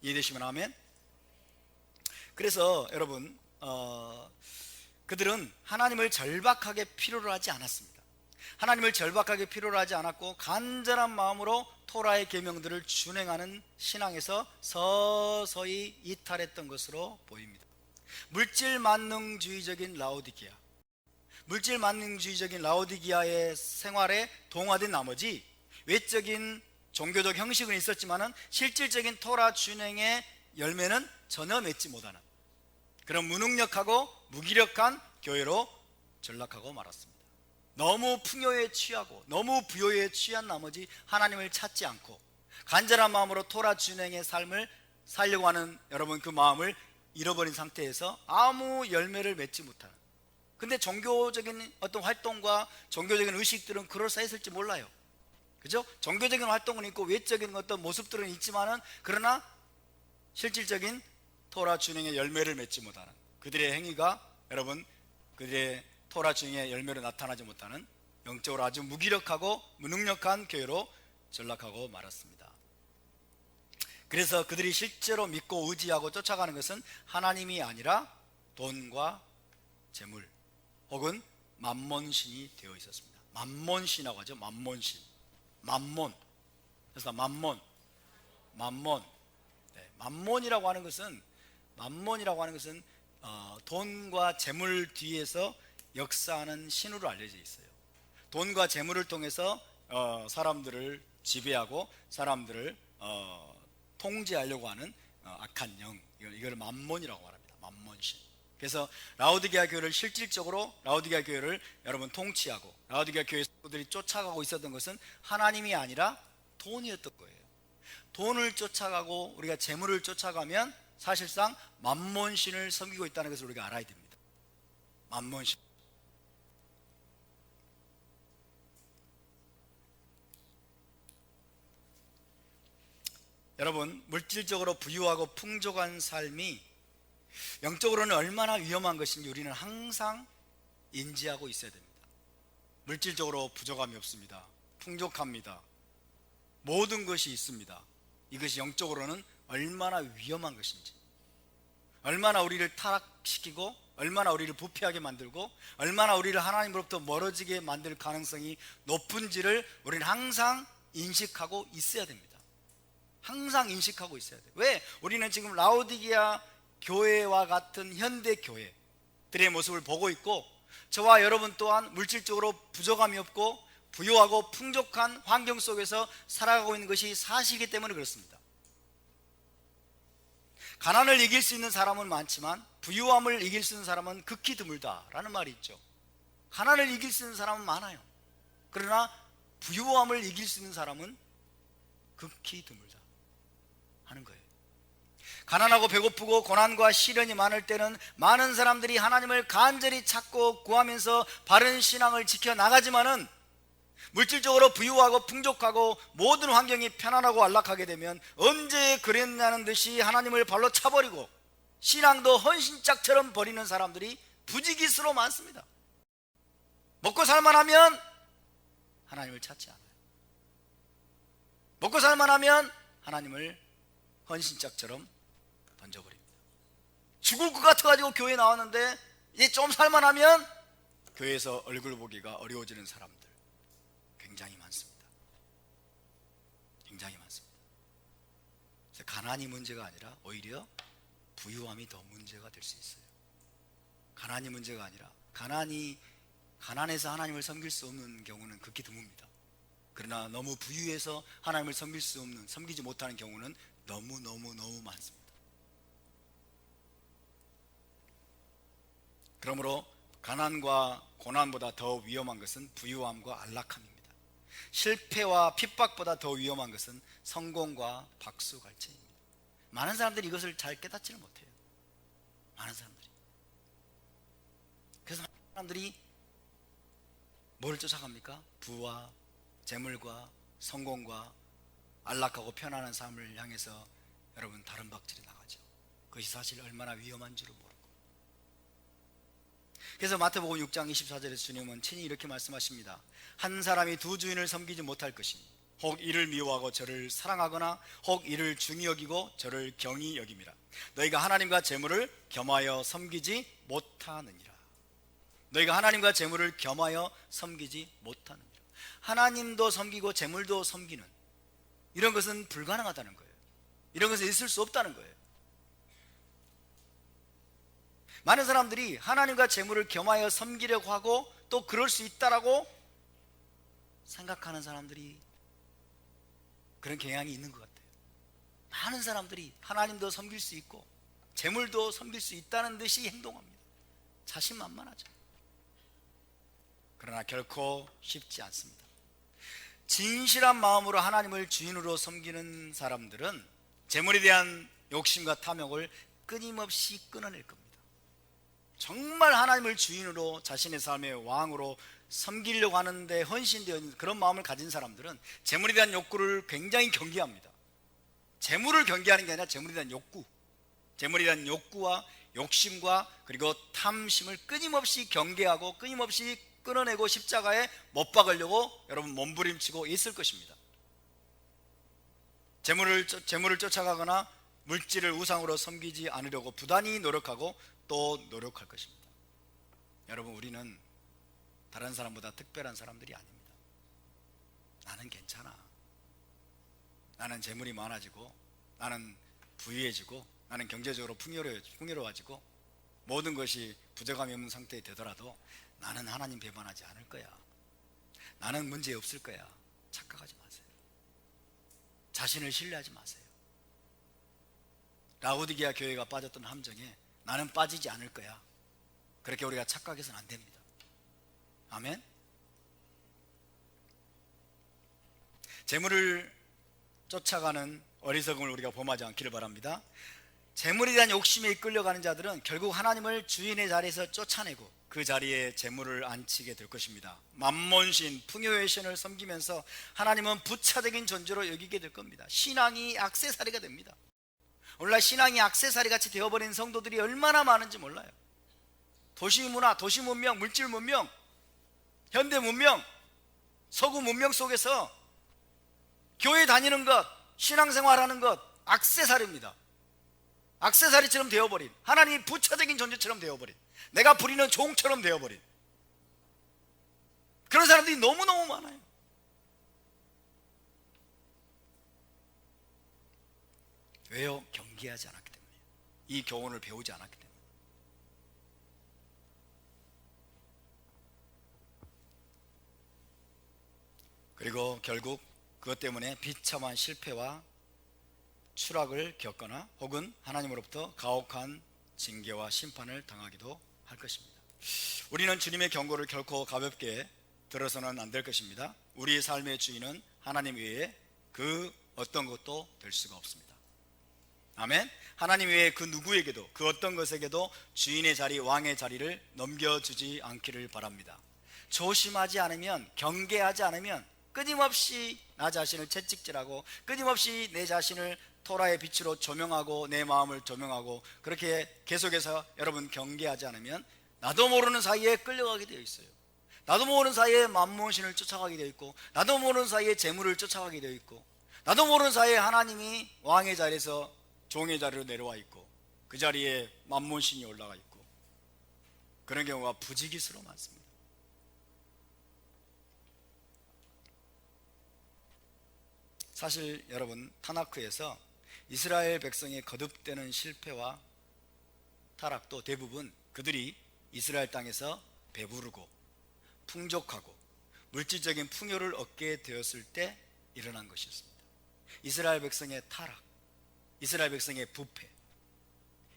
이해되시면 아멘. 그래서 여러분 그들은 하나님을 절박하게 필요로 하지 않았습니다. 하나님을 절박하게 필요로 하지 않았고 간절한 마음으로 토라의 계명들을 준행하는 신앙에서 서서히 이탈했던 것으로 보입니다. 물질 만능주의적인 라오디게아의 생활에 동화된 나머지 외적인 종교적 형식은 있었지만은 실질적인 토라 준행의 열매는 전혀 맺지 못하는 그런 무능력하고 무기력한 교회로 전락하고 말았습니다. 너무 풍요에 취하고 너무 부요에 취한 나머지 하나님을 찾지 않고 간절한 마음으로 토라 준행의 삶을 살려고 하는 여러분 그 마음을 잃어버린 상태에서 아무 열매를 맺지 못하는, 근데 종교적인 어떤 활동과 종교적인 의식들은 그럴싸했을지 몰라요. 그죠? 종교적인 활동은 있고 외적인 어떤 모습들은 있지만은 그러나 실질적인 토라 준행의 열매를 맺지 못하는 그들의 행위가 여러분 그들의 토라 준행의 열매로 나타나지 못하는 영적으로 아주 무기력하고 무능력한 교회로 전락하고 말았습니다. 그래서 그들이 실제로 믿고 의지하고 쫓아가는 것은 하나님이 아니라 돈과 재물 혹은 맘몬신이 되어 있었습니다. 맘몬신이라고 하죠. 맘몬신. 그래서 맘몬. 네, 맘몬이라고 하는 것은 돈과 재물 뒤에서 역사하는 신으로 알려져 있어요. 돈과 재물을 통해서 사람들을 지배하고 사람들을 통제하려고 하는 악한 영, 이걸 맘몬이라고 말합니다. 맘몬신. 그래서 라오디게아 교회를 실질적으로 라오디게아 교회를 여러분 통치하고 라오디게아 교회 성도들이 쫓아가고 있었던 것은 하나님이 아니라 돈이었던 거예요. 돈을 쫓아가고 우리가 재물을 쫓아가면 사실상 맘몬신을 섬기고 있다는 것을 우리가 알아야 됩니다. 맘몬신. 여러분, 물질적으로 부유하고 풍족한 삶이 영적으로는 얼마나 위험한 것인지 우리는 항상 인지하고 있어야 됩니다. 물질적으로 부족함이 없습니다. 풍족합니다. 모든 것이 있습니다. 이것이 영적으로는 얼마나 위험한 것인지, 얼마나 우리를 타락시키고 얼마나 우리를 부패하게 만들고 얼마나 우리를 하나님으로부터 멀어지게 만들 가능성이 높은지를 우리는 항상 인식하고 있어야 됩니다. 항상 인식하고 있어야 돼요. 왜? 우리는 지금 라오디게아 교회와 같은 현대 교회들의 모습을 보고 있고, 저와 여러분 또한 물질적으로 부족함이 없고 부유하고 풍족한 환경 속에서 살아가고 있는 것이 사실이기 때문에 그렇습니다. 가난을 이길 수 있는 사람은 많지만 부유함을 이길 수 있는 사람은 극히 드물다라는 말이 있죠. 가난을 이길 수 있는 사람은 많아요. 그러나 부유함을 이길 수 있는 사람은 극히 드물다 하는 거예요. 가난하고 배고프고 고난과 시련이 많을 때는 많은 사람들이 하나님을 간절히 찾고 구하면서 바른 신앙을 지켜나가지만은, 물질적으로 부유하고 풍족하고 모든 환경이 편안하고 안락하게 되면 언제 그랬냐는 듯이 하나님을 발로 차버리고 신앙도 헌신짝처럼 버리는 사람들이 부지기수로 많습니다. 먹고 살만하면 하나님을 찾지 않아요. 먹고 살만하면 하나님을 헌신짝처럼 던져버립니다. 죽을 것 같아가지고 교회에 나왔는데 이제 좀 살만하면 교회에서 얼굴 보기가 어려워지는 사람들 굉장히 많습니다. 굉장히 많습니다. 그래서 가난이 문제가 아니라 오히려 부유함이 더 문제가 될 수 있어요. 가난이 문제가 아니라 가난해서 하나님을 섬길 수 없는 경우는 극히 드뭅니다. 그러나 너무 부유해서 하나님을 섬기지 못하는 경우는 너무 많습니다. 그러므로 가난과 고난보다 더 위험한 것은 부유함과 안락함입니다. 실패와 핍박보다 더 위험한 것은 성공과 박수갈채입니다. 많은 사람들이 이것을 잘 깨닫지를 못해요. 많은 사람들이. 그래서 사람들이 뭘 쫓아갑니까? 부와 재물과 성공과 안락하고 편안한 삶을 향해서 여러분 다른 박질이 나가죠. 그것이 사실 얼마나 위험한 줄을 모르고. 그래서 마태복음 6장 24절에서 주님은 친히 이렇게 말씀하십니다. 한 사람이 두 주인을 섬기지 못할 것이니 혹 이를 미워하고 저를 사랑하거나 혹 이를 중히 여기고 저를 경히 여김이라. 너희가 하나님과 재물을 겸하여 섬기지 못하느니라. 너희가 하나님과 재물을 겸하여 섬기지 못하느니라. 하나님도 섬기고 재물도 섬기는 이런 것은 불가능하다는 거예요. 이런 것은 있을 수 없다는 거예요. 많은 사람들이 하나님과 재물을 겸하여 섬기려고 하고 또 그럴 수 있다라고 생각하는 사람들이 그런 경향이 있는 것 같아요. 많은 사람들이 하나님도 섬길 수 있고 재물도 섬길 수 있다는 듯이 행동합니다. 자신만만하죠. 그러나 결코 쉽지 않습니다. 진실한 마음으로 하나님을 주인으로 섬기는 사람들은 재물에 대한 욕심과 탐욕을 끊임없이 끊어낼 겁니다. 정말 하나님을 주인으로 자신의 삶의 왕으로 섬기려고 하는데 헌신되어 있는 그런 마음을 가진 사람들은 재물에 대한 욕구를 굉장히 경계합니다. 재물을 경계하는 게 아니라 재물에 대한 욕구, 재물에 대한 욕구와 욕심과 그리고 탐심을 끊임없이 경계하고 끊임없이 끊어내고 십자가에 못 박으려고 여러분 몸부림치고 있을 것입니다. 재물을 쫓아가거나 물질을 우상으로 섬기지 않으려고 부단히 노력하고 또 노력할 것입니다. 여러분, 우리는 다른 사람보다 특별한 사람들이 아닙니다. 나는 괜찮아. 나는 재물이 많아지고 나는 부유해지고 나는 경제적으로 풍요로워지고 모든 것이 부족함이 없는 상태에 되더라도 나는 하나님 배반하지 않을 거야. 나는 문제 없을 거야. 착각하지 마세요. 자신을 신뢰하지 마세요. 라오디게아 교회가 빠졌던 함정에 나는 빠지지 않을 거야. 그렇게 우리가 착각해서는 안 됩니다. 아멘. 재물을 쫓아가는 어리석음을 우리가 범하지 않기를 바랍니다. 재물에 대한 욕심에 이끌려가는 자들은 결국 하나님을 주인의 자리에서 쫓아내고 그 자리에 재물을 앉히게 될 것입니다. 만몬신, 풍요의 신을 섬기면서 하나님은 부차적인 존재로 여기게 될 겁니다. 신앙이 액세서리가 됩니다. 오늘날 신앙이 액세서리 같이 되어버린 성도들이 얼마나 많은지 몰라요. 도시문화, 도시문명, 물질문명, 현대문명, 서구 문명 속에서 교회 다니는 것, 신앙생활하는 것, 액세서리입니다. 액세서리처럼 되어버린, 하나님이 부차적인 존재처럼 되어버린, 내가 부리는 종처럼 되어버린 그런 사람들이 너무너무 많아요. 왜요? 경계하지 않았기 때문에, 이 교훈을 배우지 않았기 때문에. 그리고 결국 그것 때문에 비참한 실패와 추락을 겪거나 혹은 하나님으로부터 가혹한 징계와 심판을 당하기도 할 것입니다. 우리는 주님의 경고를 결코 가볍게 들어서는 안 될 것입니다. 우리의 삶의 주인은 하나님 외에 그 어떤 것도 될 수가 없습니다. 아멘. 하나님 외에 그 누구에게도, 그 어떤 것에게도 주인의 자리, 왕의 자리를 넘겨주지 않기를 바랍니다. 조심하지 않으면, 경계하지 않으면 끊임없이 나 자신을 채찍질하고, 끊임없이 내 자신을 토라의 빛으로 조명하고, 내 마음을 조명하고, 그렇게 계속해서 여러분 경계하지 않으면 나도 모르는 사이에 끌려가게 되어 있어요. 나도 모르는 사이에 만몬신을 쫓아가게 되어 있고, 나도 모르는 사이에 재물을 쫓아가게 되어 있고, 나도 모르는 사이에 하나님이 왕의 자리에서 종의 자리로 내려와 있고, 그 자리에 만몬신이 올라가 있고, 그런 경우가 부지기수로 많습니다. 사실 여러분, 타나크에서 이스라엘 백성의 거듭되는 실패와 타락도 대부분 그들이 이스라엘 땅에서 배부르고 풍족하고 물질적인 풍요를 얻게 되었을 때 일어난 것이었습니다. 이스라엘 백성의 타락, 이스라엘 백성의 부패,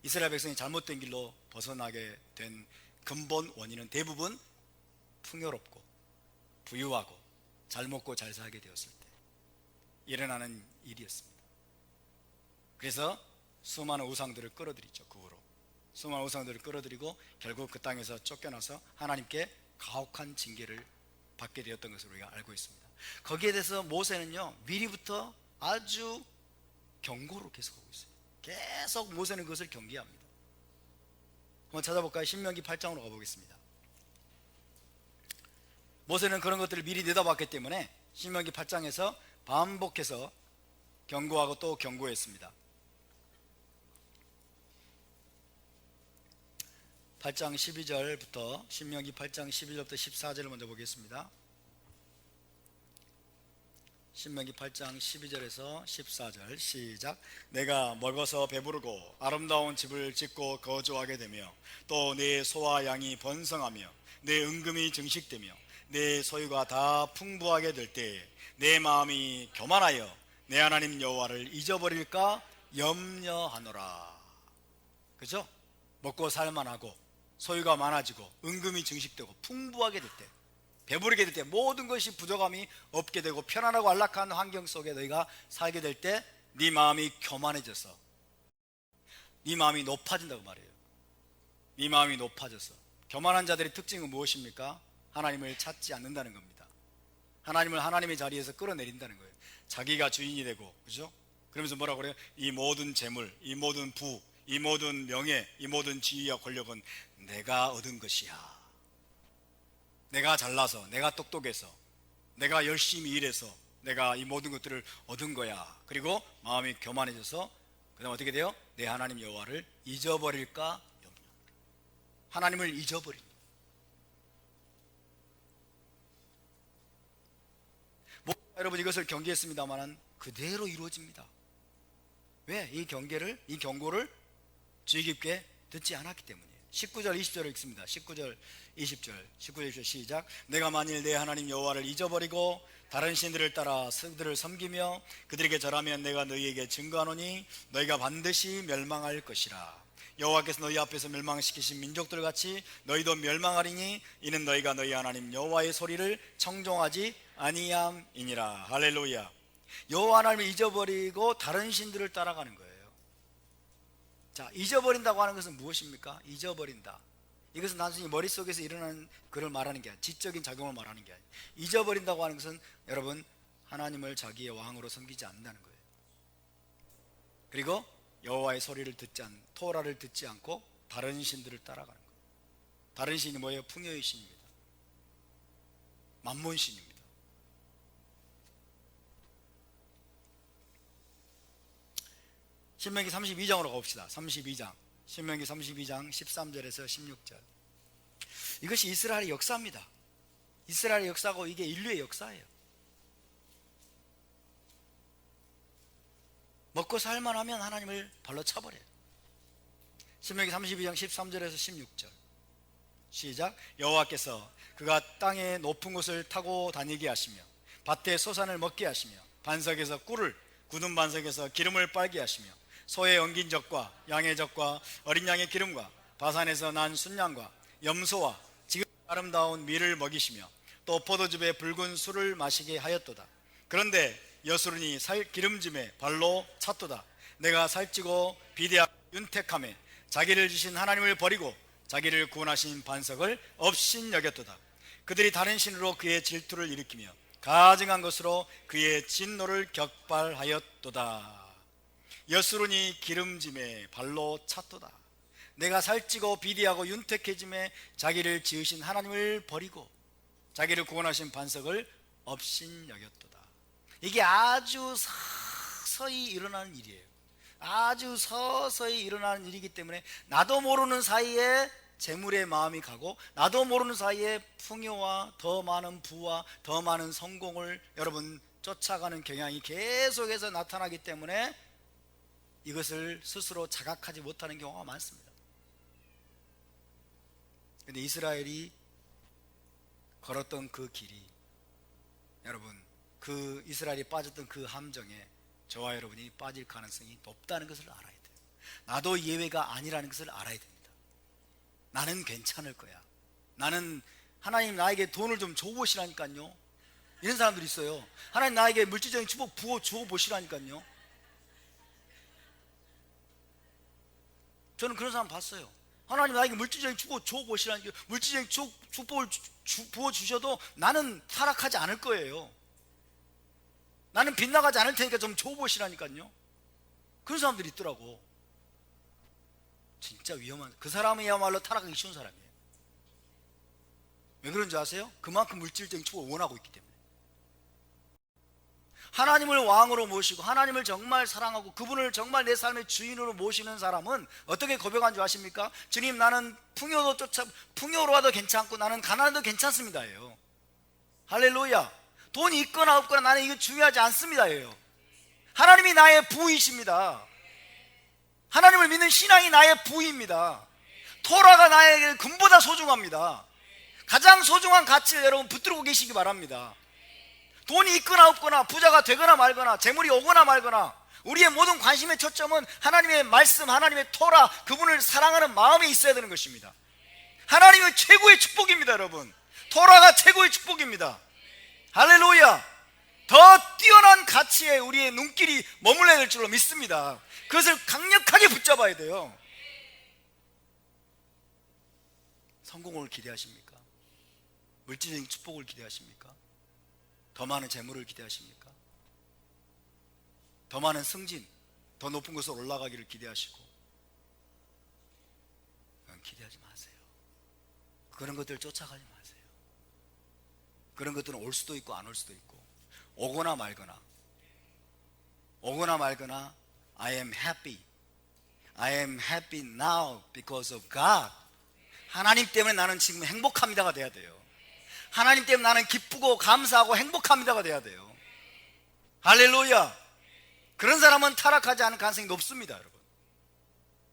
이스라엘 백성이 잘못된 길로 벗어나게 된 근본 원인은 대부분 풍요롭고 부유하고 잘 먹고 잘 살게 되었을 때 일어나는 일이었습니다. 그래서 수많은 우상들을 끌어들이죠. 그 후로 수많은 우상들을 끌어들이고 결국 그 땅에서 쫓겨나서 하나님께 가혹한 징계를 받게 되었던 것으로 우리가 알고 있습니다. 거기에 대해서 모세는요, 미리부터 아주 경고로 계속하고 있어요. 계속 모세는 그것을 경계합니다. 한번 찾아볼까요? 신명기 8장으로 가보겠습니다. 모세는 그런 것들을 미리 내다봤기 때문에 신명기 8장에서 반복해서 경고하고 또 경고했습니다. 8장 12절부터, 신명기 8장 12절부터 14절을 먼저 보겠습니다. 신명기 8장 12절에서 14절 시작. 내가 먹어서 배부르고 아름다운 집을 짓고 거주하게 되며 또 내 소와 양이 번성하며 내 은금이 증식되며 내 소유가 다 풍부하게 될 때에 내 마음이 교만하여 내 하나님 여호와를 잊어버릴까 염려하노라. 그죠? 먹고 살만하고 소유가 많아지고 은금이 증식되고 풍부하게 될 때, 배부르게 될 때, 모든 것이 부족함이 없게 되고 편안하고 안락한 환경 속에 너희가 살게 될 때 네 마음이 교만해져서 네 마음이 높아진다고 말해요. 네 마음이 높아져서. 교만한 자들의 특징은 무엇입니까? 하나님을 찾지 않는다는 겁니다. 하나님을 하나님의 자리에서 끌어내린다는 거예요. 자기가 주인이 되고, 그죠? 그러면서 뭐라고 그래요? 이 모든 재물, 이 모든 부, 이 모든 명예, 이 모든 지위와 권력은 내가 얻은 것이야. 내가 잘나서, 내가 똑똑해서, 내가 열심히 일해서 내가 이 모든 것들을 얻은 거야. 그리고 마음이 교만해져서 그 다음 어떻게 돼요? 내 하나님 여호와를 잊어버릴까 염려. 하나님을 잊어버린. 여러분, 이것을 경계했습니다만 그대로 이루어집니다. 왜? 이 경고를 주의 깊게 듣지 않았기 때문이에요. 19절 20절을 읽습니다. 19절 20절 시작. 내가 만일 내 하나님 여호와를 잊어버리고 다른 신들을 따라 그들을 섬기며 그들에게 절하면 내가 너희에게 증거하노니 너희가 반드시 멸망할 것이라. 여호와께서 너희 앞에서 멸망시키신 민족들 같이 너희도 멸망하리니 이는 너희가 너희 하나님 여호와의 소리를 청종하지 아니함이니라. 할렐루야. 여호와 하나님을 잊어버리고 다른 신들을 따라가는 거예요. 자, 잊어버린다고 하는 것은 무엇입니까? 잊어버린다. 이것은 단순히 머릿속에서 일어나는 그걸 말하는 게 아니라 지적인 작용을 말하는 게 아니에요. 잊어버린다고 하는 것은 여러분, 하나님을 자기의 왕으로 섬기지 않는다는 거예요. 그리고 여호와의 소리를 듣지 않는, 토라를 듣지 않고 다른 신들을 따라가는 거예요. 다른 신이 뭐예요? 풍요의 신입니다. 만몬신입니다. 신명기 32장으로 가봅시다. 32장. 신명기 32장 13절에서 16절. 이것이 이스라엘의 역사입니다. 이스라엘의 역사고 이게 인류의 역사예요. 먹고 살만하면 하나님을 발로 차버려요. 신명기 32장 13절에서 16절. 시작. 여호와께서 그가 땅의 높은 곳을 타고 다니게 하시며 밭에 소산을 먹게 하시며 반석에서 꿀을, 굳은 반석에서 기름을 빨게 하시며 소의 엉긴 젖과 양의 젖과 어린 양의 기름과 바산에서 난 순양과 염소와 지금 아름다운 밀을 먹이시며 또 포도즙에 붉은 술을 마시게 하였도다. 그런데 여수run이 살 기름짐에 발로 찼도다. 내가 살찌고 비대하고 윤택함에 자기를 주신 하나님을 버리고 자기를 구원하신 반석을 업신여겼도다. 그들이 다른 신으로 그의 질투를 일으키며 가증한 것으로 그의 진노를 격발하였도다. 여수run이 기름짐에 발로 찼도다. 내가 살찌고 비대하고 윤택해짐에 자기를 지으신 하나님을 버리고 자기를 구원하신 반석을 업신여겼도다. 이게 아주 서서히 일어나는 일이에요. 아주 서서히 일어나는 일이기 때문에 나도 모르는 사이에 재물의 마음이 가고 나도 모르는 사이에 풍요와 더 많은 부와 더 많은 성공을 여러분 쫓아가는 경향이 계속해서 나타나기 때문에 이것을 스스로 자각하지 못하는 경우가 많습니다. 그런데 이스라엘이 걸었던 그 길이, 여러분 그 이스라엘이 빠졌던 그 함정에 저와 여러분이 빠질 가능성이 높다는 것을 알아야 돼요. 나도 예외가 아니라는 것을 알아야 됩니다. 나는 괜찮을 거야. 나는 하나님 나에게 돈을 좀 줘보시라니까요. 이런 사람들이 있어요. 하나님 나에게 물질적인 축복 부어 주어보시라니까요. 저는 그런 사람 봤어요. 하나님 나에게 물질적인 축복 줘보시라니까. 물질적인 축복을 부어주셔도 나는 타락하지 않을 거예요. 나는 빗나가지 않을 테니까 좀 줘보시라니까요. 그런 사람들이 있더라고. 진짜 위험한, 그 사람이야말로 타락하기 쉬운 사람이에요. 왜 그런지 아세요? 그만큼 물질적인 축복을 원하고 있기 때문에. 하나님을 왕으로 모시고 하나님을 정말 사랑하고 그분을 정말 내 삶의 주인으로 모시는 사람은 어떻게 고백한 줄 아십니까? 주님, 나는 풍요로 와도 괜찮고 나는 가난해도 괜찮습니다예요. 할렐루야. 돈이 있거나 없거나 나는 이거 중요하지 않습니다예요. 하나님이 나의 부이십니다. 하나님을 믿는 신앙이 나의 부입니다. 토라가 나에게 금보다 소중합니다. 가장 소중한 가치를 여러분 붙들고 계시기 바랍니다. 돈이 있거나 없거나 부자가 되거나 말거나 재물이 오거나 말거나 우리의 모든 관심의 초점은 하나님의 말씀, 하나님의 토라, 그분을 사랑하는 마음이 있어야 되는 것입니다. 하나님은 최고의 축복입니다. 여러분, 토라가 최고의 축복입니다. 할렐루야. 더 뛰어난 가치에 우리의 눈길이 머물러야 될 줄로 믿습니다. 그것을 강력하게 붙잡아야 돼요. 성공을 기대하십니까? 물질적인 축복을 기대하십니까? 더 많은 재물을 기대하십니까? 더 많은 승진, 더 높은 곳으로 올라가기를 기대하시고, 그건 기대하지 마세요. 그런 것들 쫓아가지 마세요. 그런 것들은 올 수도 있고 안 올 수도 있고, 오거나 말거나 I am happy. I am happy now because of God. 하나님 때문에 나는 지금 행복합니다가 돼야 돼요. 하나님 때문에 나는 기쁘고 감사하고 행복합니다가 돼야 돼요. 할렐루야. 그런 사람은 타락하지 않을 가능성이 높습니다, 여러분.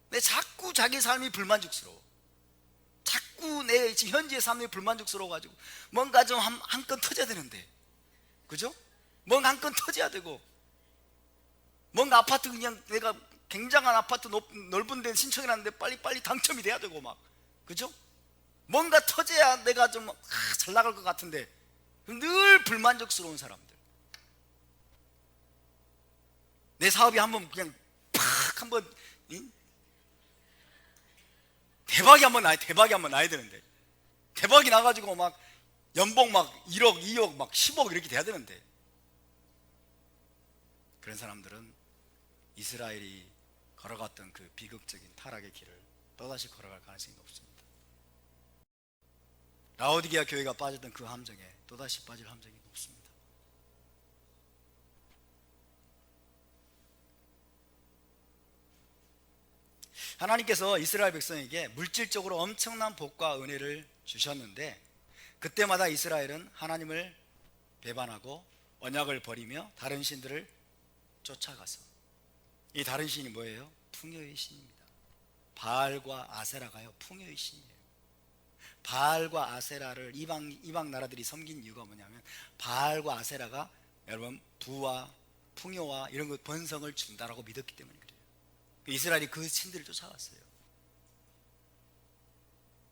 근데 자꾸 자기 삶이 불만족스러워. 자꾸 내 현재의 삶이 불만족스러워가지고 뭔가 좀 한 건 터져야 되는데, 그죠? 뭔가 한 건 터져야 되고, 뭔가 아파트 그냥 내가 굉장한 아파트 넓은 데 신청해놨는데 빨리 당첨이 돼야 되고 막, 그죠? 뭔가 터져야 내가 좀 잘 나갈 것 같은데 늘 불만족스러운 사람들. 내 사업이 한번 그냥 팍 한번 대박이 한번 나야 되는데, 대박이 나가지고 막 연봉 막 1억, 2억, 막 10억 이렇게 돼야 되는데, 그런 사람들은 이스라엘이 걸어갔던 그 비극적인 타락의 길을 또다시 걸어갈 가능성이 높습니다. 라오디게아 교회가 빠졌던 그 함정에 또다시 빠질 함정이 높습니다. 하나님께서 이스라엘 백성에게 물질적으로 엄청난 복과 은혜를 주셨는데, 그때마다 이스라엘은 하나님을 배반하고 언약을 버리며 다른 신들을 쫓아가서, 이 다른 신이 뭐예요? 풍요의 신입니다. 바알과 아세라가요, 풍요의 신이에요. 바알과 아세라를 이방 나라들이 섬긴 이유가 뭐냐면, 바알과 아세라가 여러분 부와 풍요와 이런 것 번성을 준다라고 믿었기 때문에 그래요. 이스라엘이 그 신들을 쫓아갔어요.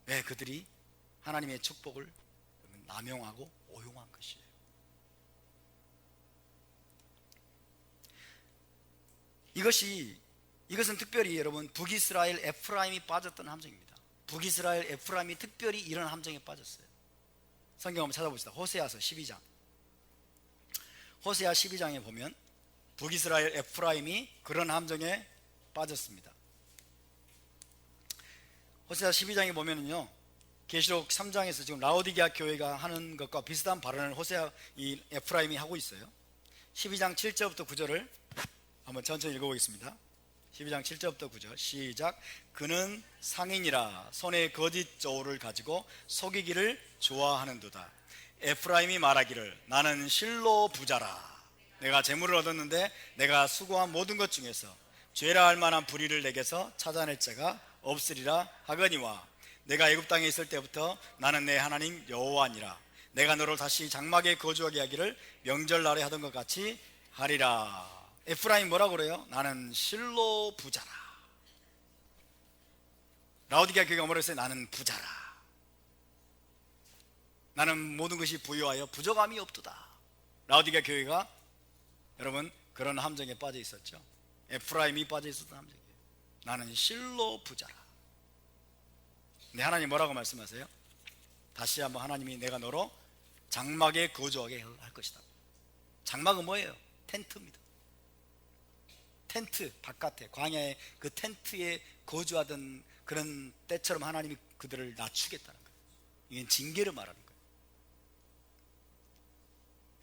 왜? 그들이 하나님의 축복을 남용하고 오용한 것이에요. 이것은 특별히 여러분 북이스라엘 에프라임이 빠졌던 함정입니다. 북이스라엘 에프라임이 특별히 이런 함정에 빠졌어요. 성경 한번 찾아봅시다. 호세아서 12장. 호세아 12장에 보면 북이스라엘 에프라임이 그런 함정에 빠졌습니다. 호세아 12장에 보면은요, 계시록 3장에서 지금 라오디게아 교회가 하는 것과 비슷한 발언을 호세아 이 에프라임이 하고 있어요. 12장 7절부터 9절을 한번 천천히 읽어보겠습니다. 12장 7절부터 9절 시작. 그는 상인이라 손에 거짓 저울을 가지고 속이기를 좋아하는도다. 에프라임이 말하기를 나는 실로 부자라. 내가 재물을 얻었는데 내가 수고한 모든 것 중에서 죄라 할 만한 불의를 내게서 찾아낼 자가 없으리라 하거니와 내가 애굽 땅에 있을 때부터 나는 내 하나님 여호와니라. 내가 너를 다시 장막에 거주하게 하기를 명절날에 하던 것 같이 하리라. 에프라임 뭐라고 그래요? 나는 실로 부자라. 라오디게아 교회가 뭐라고 했어요? 나는 부자라. 나는 모든 것이 부유하여 부족함이 없도다. 라오디게아 교회가 여러분 그런 함정에 빠져 있었죠. 에프라임이 빠져 있었던 함정이에요. 나는 실로 부자라. 근데 하나님 뭐라고 말씀하세요? 다시 한번 하나님이 내가 너로 장막에 거주하게 할 것이다. 장막은 뭐예요? 텐트입니다. 텐트 바깥에 광야의 그 텐트에 거주하던 그런 때처럼 하나님이 그들을 낮추겠다는 거예요. 이건 징계를 말하는 거예요.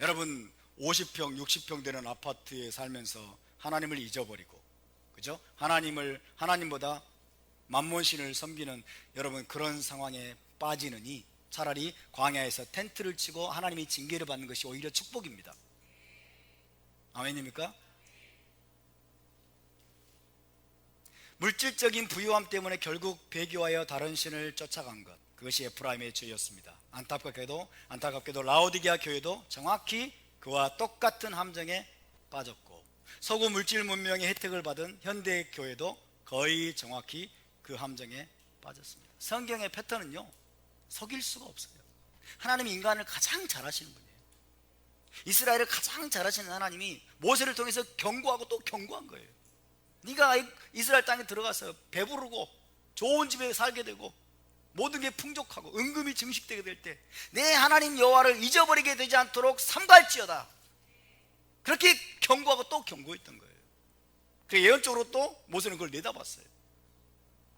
여러분 50평 60평 되는 아파트에 살면서 하나님을 잊어버리고, 그죠? 하나님보다 만몬신을 섬기는 여러분 그런 상황에 빠지느니 차라리 광야에서 텐트를 치고 하나님이 징계를 받는 것이 오히려 축복입니다. 아멘입니까? 물질적인 부유함 때문에 결국 배교하여 다른 신을 쫓아간 것, 그것이 에프라임의 죄였습니다. 안타깝게도 라오디게아 교회도 정확히 그와 똑같은 함정에 빠졌고, 서구 물질 문명의 혜택을 받은 현대 교회도 거의 정확히 그 함정에 빠졌습니다. 성경의 패턴은요, 속일 수가 없어요. 하나님이 인간을 가장 잘 아시는 분이에요. 이스라엘을 가장 잘 아시는 하나님이 모세를 통해서 경고하고 또 경고한 거예요. 네가 이스라엘 땅에 들어가서 배부르고 좋은 집에 살게 되고 모든 게 풍족하고 은금이 증식되게 될 때 내 하나님 여호와를 잊어버리게 되지 않도록 삼갈지어다. 그렇게 경고하고 또 경고했던 거예요. 그 예언적으로 또 모세는 그걸 내다봤어요.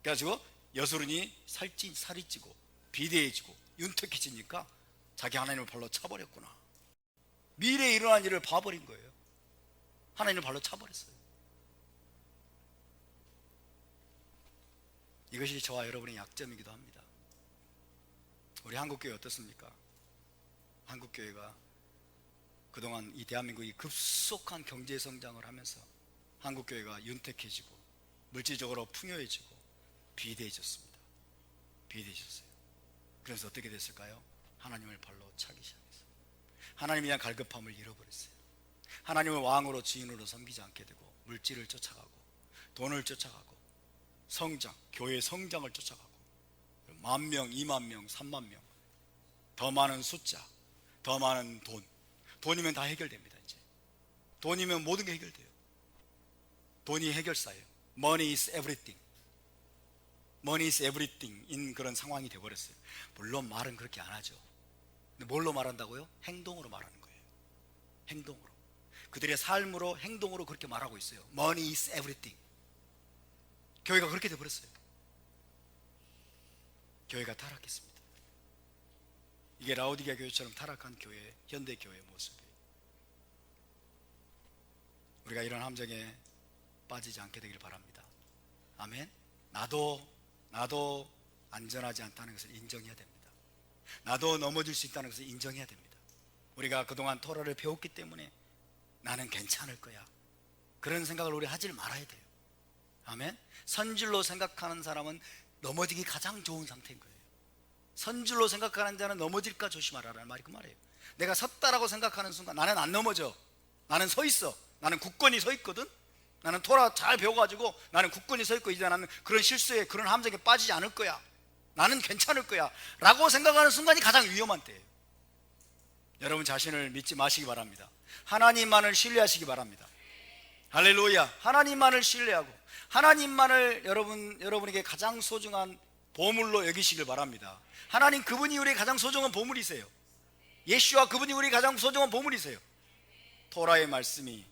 그래가지고 여수론이 살이 찌고 비대해지고 윤택해지니까 자기 하나님을 발로 차버렸구나. 미래에 일어난 일을 봐버린 거예요. 하나님을 발로 차버렸어요. 이것이 저와 여러분의 약점이기도 합니다. 우리 한국교회 어떻습니까? 한국교회가 그동안 이 대한민국이 급속한 경제성장을 하면서 한국교회가 윤택해지고 물질적으로 풍요해지고 비대해졌습니다. 비대해졌어요. 그래서 어떻게 됐을까요? 하나님을 발로 차기 시작했어요. 하나님에 대한 갈급함을 잃어버렸어요. 하나님을 왕으로 주인으로 섬기지 않게 되고 물질을 쫓아가고 돈을 쫓아가고 성장, 교회 성장을 쫓아가고 10,000명, 20,000명, 30,000명 더 많은 숫자, 더 많은 돈이면 다 해결됩니다. 이제 돈이면 모든 게 해결돼요. 돈이 해결사예요. Money is everything. Money is everything 인 그런 상황이 되어버렸어요. 물론 말은 그렇게 안 하죠. 근데 뭘로 말한다고요? 행동으로 말하는 거예요. 행동으로. 그들의 삶으로 행동으로 그렇게 말하고 있어요. Money is everything. 교회가 그렇게 되어버렸어요. 교회가 타락했습니다. 이게 라오디게아 교회처럼 타락한 교회, 현대 교회의 모습이에요. 우리가 이런 함정에 빠지지 않게 되길 바랍니다. 아멘. 나도 안전하지 않다는 것을 인정해야 됩니다. 나도 넘어질 수 있다는 것을 인정해야 됩니다. 우리가 그동안 토라를 배웠기 때문에 나는 괜찮을 거야, 그런 생각을 우리 하질 말아야 돼요. 아멘. 선줄로 생각하는 사람은 넘어지기 가장 좋은 상태인 거예요. 선줄로 생각하는 자는 넘어질까 조심하라라는 말이 그 말이에요. 내가 섰다라고 생각하는 순간 나는 안 넘어져. 나는 서 있어. 나는 굳건히 서 있거든. 나는 토라 잘 배워가지고 나는 굳건히 서 있고, 이제 나는 그런 실수에, 그런 함정에 빠지지 않을 거야, 나는 괜찮을 거야 라고 생각하는 순간이 가장 위험한 때예요. 여러분 자신을 믿지 마시기 바랍니다. 하나님만을 신뢰하시기 바랍니다. 할렐루야. 하나님만을 신뢰하고 하나님만을 여러분에게 가장 소중한 보물로 여기시길 바랍니다. 하나님 그분이 우리의 가장 소중한 보물이세요. 예수와 그분이 우리의 가장 소중한 보물이세요. 토라의 말씀이,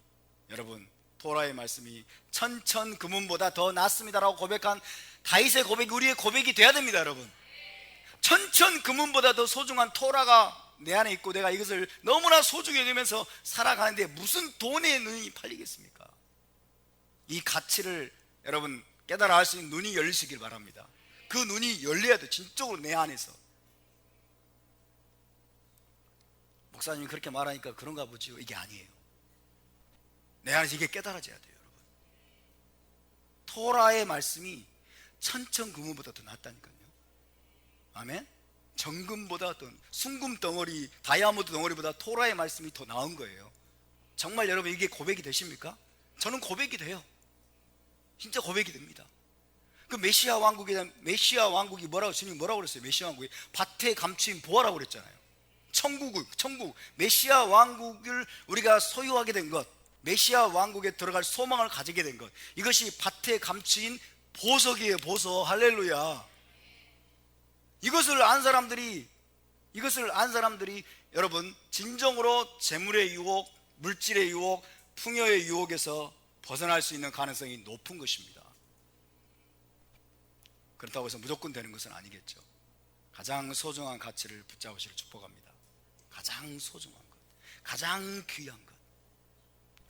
여러분, 토라의 말씀이 천천 금은보다 더 낫습니다라고 고백한 다윗의 고백이 우리의 고백이 돼야 됩니다. 여러분, 천천 금은보다 더 소중한 토라가 내 안에 있고 내가 이것을 너무나 소중히 여기면서 살아가는데 무슨 돈에 눈이 팔리겠습니까? 이 가치를 여러분 깨달아 알 수 있는 눈이 열리시길 바랍니다. 그 눈이 열려야 돼, 진짜로 내 안에서. 목사님이 그렇게 말하니까 그런가 보지요. 이게 아니에요. 내 안에서 이게 깨달아져야 돼요. 여러분, 토라의 말씀이 천천금은보다 더 낫다니까요. 아멘. 정금보다 더, 순금 덩어리, 다이아몬드 덩어리보다 토라의 말씀이 더 나은 거예요. 정말 여러분 이게 고백이 되십니까? 저는 고백이 돼요. 진짜 고백이 됩니다. 그 메시아 왕국이 뭐라고, 주님 뭐라고 그랬어요? 메시아 왕국이 밭에 감추인 보화라고 그랬잖아요. 천국, 메시아 왕국을 우리가 소유하게 된 것, 메시아 왕국에 들어갈 소망을 가지게 된 것, 이것이 밭에 감추인 보석이에요. 보석. 할렐루야. 이것을 안 사람들이 여러분 진정으로 재물의 유혹, 물질의 유혹, 풍요의 유혹에서 벗어날 수 있는 가능성이 높은 것입니다. 그렇다고 해서 무조건 되는 것은 아니겠죠. 가장 소중한 가치를 붙잡으시길 축복합니다. 가장 소중한 것, 가장 귀한 것,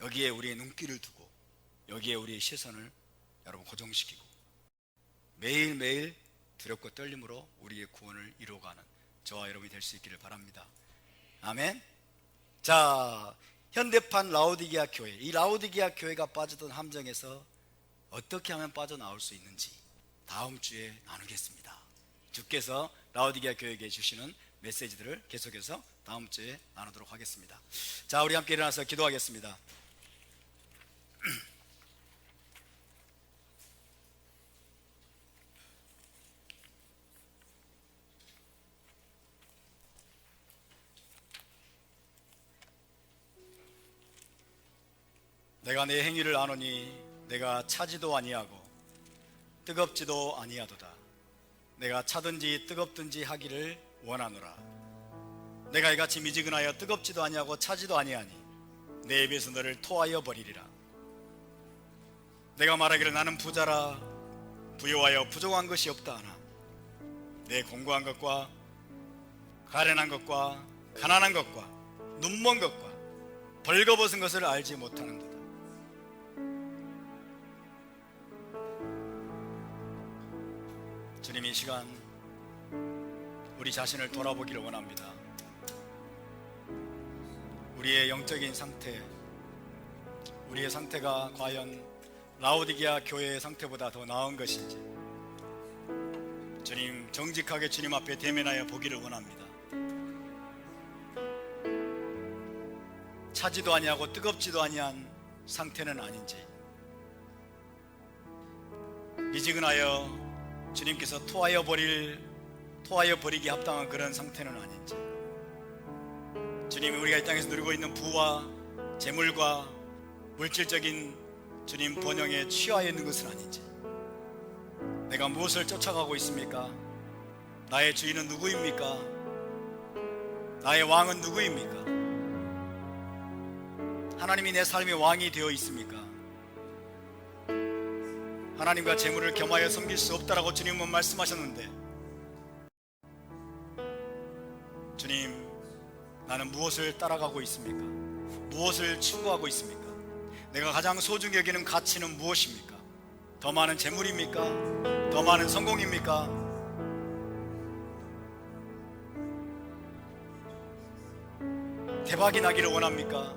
여기에 우리의 눈길을 두고 여기에 우리의 시선을 여러분 고정시키고 매일매일 두렵고 떨림으로 우리의 구원을 이루어가는 저와 여러분이 될 수 있기를 바랍니다. 아멘. 자, 현대판 라오디게아 교회, 이 라오디게아 교회가 빠졌던 함정에서 어떻게 하면 빠져나올 수 있는지 다음 주에 나누겠습니다. 주께서 라오디게아 교회에게 주시는 메시지들을 계속해서 다음 주에 나누도록 하겠습니다. 자, 우리 함께 일어나서 기도하겠습니다. 내가 내 행위를 아노니 내가 차지도 아니하고 뜨겁지도 아니하도다. 내가 차든지 뜨겁든지 하기를 원하노라. 내가 이같이 미지근하여 뜨겁지도 아니하고 차지도 아니하니 내 입에서 너를 토하여 버리리라. 내가 말하기를 나는 부자라 부요하여 부족한 것이 없다 하나 내 공고한 것과 가련한 것과 가난한 것과 눈먼 것과 벌거벗은 것을 알지 못하는도다. 주님, 이 시간 우리 자신을 돌아보기를 원합니다. 우리의 영적인 상태, 우리의 상태가 과연 라오디게아 교회의 상태보다 더 나은 것인지 주님, 정직하게 주님 앞에 대면하여 보기를 원합니다. 차지도 아니하고 뜨겁지도 아니한 상태는 아닌지, 미지근하여 주님께서 토하여 버리기 합당한 그런 상태는 아닌지, 주님이 우리가 이 땅에서 누리고 있는 부와 재물과 물질적인 주님 번영에 취하여 있는 것은 아닌지, 내가 무엇을 쫓아가고 있습니까? 나의 주인은 누구입니까? 나의 왕은 누구입니까? 하나님이 내 삶의 왕이 되어 있습니까? 하나님과 재물을 겸하여 섬길 수 없다라고 주님은 말씀하셨는데, 주님, 나는 무엇을 따라가고 있습니까? 무엇을 추구하고 있습니까? 내가 가장 소중히 여기는 가치는 무엇입니까? 더 많은 재물입니까? 더 많은 성공입니까? 대박이 나기를 원합니까?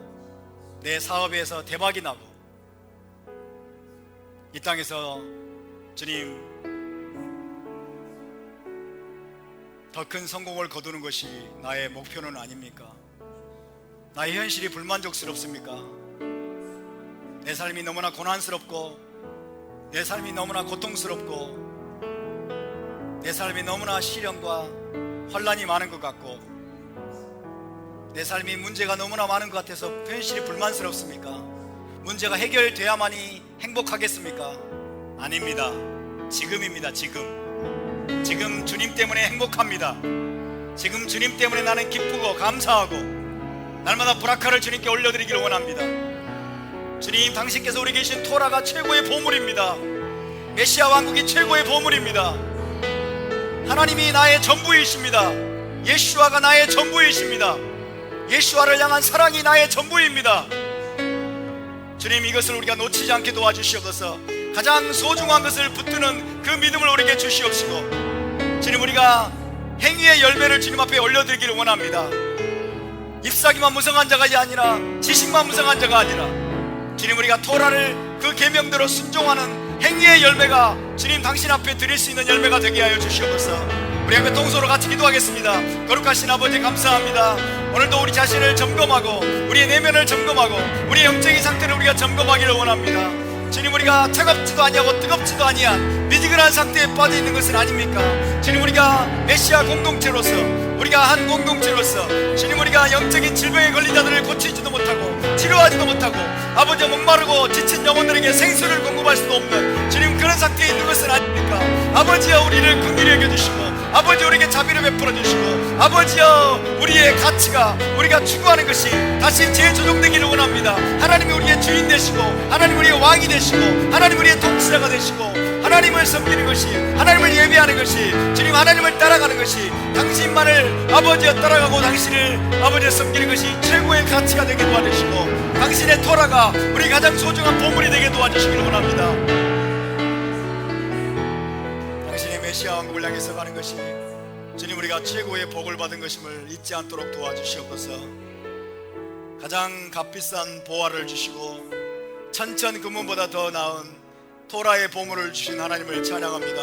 내 사업에서 대박이 나고 이 땅에서 주님 더 큰 성공을 거두는 것이 나의 목표는 아닙니까? 나의 현실이 불만족스럽습니까? 내 삶이 너무나 고난스럽고 내 삶이 너무나 고통스럽고 내 삶이 너무나 시련과 환난이 많은 것 같고 내 삶이 문제가 너무나 많은 것 같아서 현실이 불만스럽습니까? 문제가 해결돼야만이 행복하겠습니까? 아닙니다. 지금입니다. 지금 주님 때문에 행복합니다. 지금 주님 때문에 나는 기쁘고 감사하고 날마다 브라카를 주님께 올려드리기를 원합니다. 주님, 당신께서 우리 계신 토라가 최고의 보물입니다. 메시아 왕국이 최고의 보물입니다. 하나님이 나의 전부이십니다. 예수아가 나의 전부이십니다. 예수아를 향한 사랑이 나의 전부입니다. 주님, 이것을 우리가 놓치지 않게 도와주시옵소서. 가장 소중한 것을 붙드는 그 믿음을 우리에게 주시옵시고, 주님, 우리가 행위의 열매를 주님 앞에 올려드리기를 원합니다. 잎사귀만 무성한 자가 아니라 지식만 무성한 자가 아니라 주님, 우리가 토라를 그 계명대로 순종하는 행위의 열매가 주님 당신 앞에 드릴 수 있는 열매가 되게 하여 주시옵소서. 우리 함께 동서로 같이 기도하겠습니다. 거룩하신 아버지, 감사합니다. 오늘도 우리 자신을 점검하고 우리의 내면을 점검하고 우리의 영적인 상태를 우리가 점검하기를 원합니다. 주님, 우리가 차갑지도 아니하고 뜨겁지도 아니한 미지근한 상태에 빠져 있는 것은 아닙니까? 주님, 우리가 메시아 공동체로서, 우리가 한 공동체로서 주님, 우리가 영적인 질병에 걸린 자들을 고치지도 못하고 치료하지도 못하고 아버지, 목마르고 지친 영혼들에게 생수를 공급할 수도 없는 주님, 그런 상태에 있는 것은 아닙니까? 아버지여, 우리를 긍휼히 여겨주시고 아버지, 우리에게 자비를 베풀어 주시고 아버지여, 우리의 가치가, 우리가 추구하는 것이 다시 재조정되기를 원합니다. 하나님이 우리의 주인 되시고 하나님 우리의 왕이 되시고 하나님 우리의 통치자가 되시고 하나님을 섬기는 것이, 하나님을 예배하는 것이, 주님 하나님을 따라가는 것이, 당신만을 아버지여 따라가고 당신을 아버지여 섬기는 것이 최고의 가치가 되게 도와주시고 당신의 토라가 우리 가장 소중한 보물이 되게 도와주시기를 원합니다. 당신의 메시아 왕국을 향해서 가는 것이 주님, 우리가 최고의 복을 받은 것임을 잊지 않도록 도와주시옵소서. 가장 값비싼 보화를 주시고 천천 금은보다 더 나은 토라의 보물을 주신 하나님을 찬양합니다.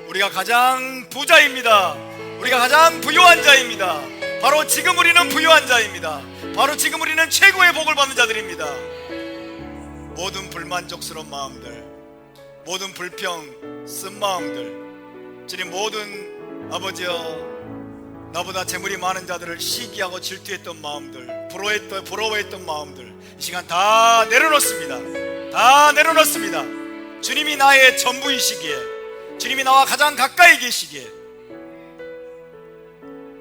우리가 가장 부자입니다. 우리가 가장 부유한 자입니다. 바로 지금 우리는 부유한 자입니다. 바로 지금 우리는 최고의 복을 받는 자들입니다. 모든 불만족스러운 마음들, 모든 불평, 쓴 마음들, 주님, 모든 아버지여, 나보다 재물이 많은 자들을 시기하고 질투했던 마음들, 부러워했던 마음들, 이 시간 다 내려놓습니다. 다 내려놓습니다. 주님이 나의 전부이시기에, 주님이 나와 가장 가까이 계시기에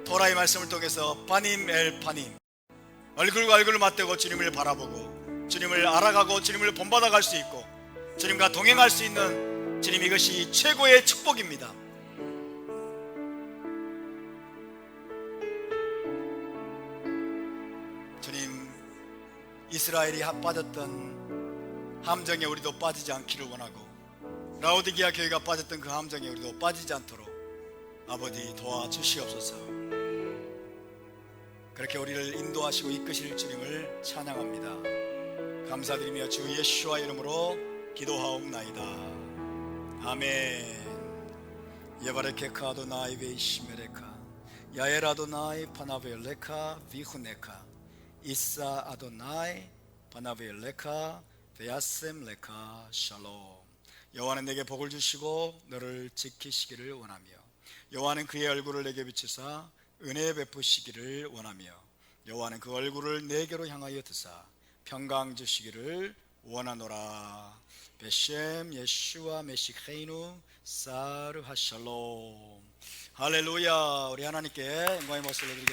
토라의 말씀을 통해서 파님 엘 파님, 얼굴과 얼굴을 맞대고 주님을 바라보고 주님을 알아가고 주님을 본받아갈 수 있고 주님과 동행할 수 있는 주님, 이것이 최고의 축복입니다. 주님, 이스라엘이 빠졌던 함정에 우리도 빠지지 않기를 원하고 라오디게아 교회가 빠졌던 그 함정에 우리도 빠지지 않도록 아버지 도와주시옵소서. 그렇게 우리를 인도하시고 이끄실 주님을 찬양합니다. 감사드리며 주 예수와 이름으로 기도하옵나이다. 아멘. 예바레케카 아도나이 베이시메레카 야엘 아도나이 파나벨레카 비후네카 이사 아도나이 파나벨레카 베야셈 레카 샬롬. 여호와는 내게 복을 주시고 너를 지키시기를 원하며 여호와는 그의 얼굴을 내게 비추사 은혜 베푸시기를 원하며 여호와는 그 얼굴을 내게로 향하여 드사 평강 주시기를 원하노라. 베셈 예슈아 메시케이누 사르 하샬롬. 할렐루야. 우리 하나님께 영광의 박수를 드리겠습니다.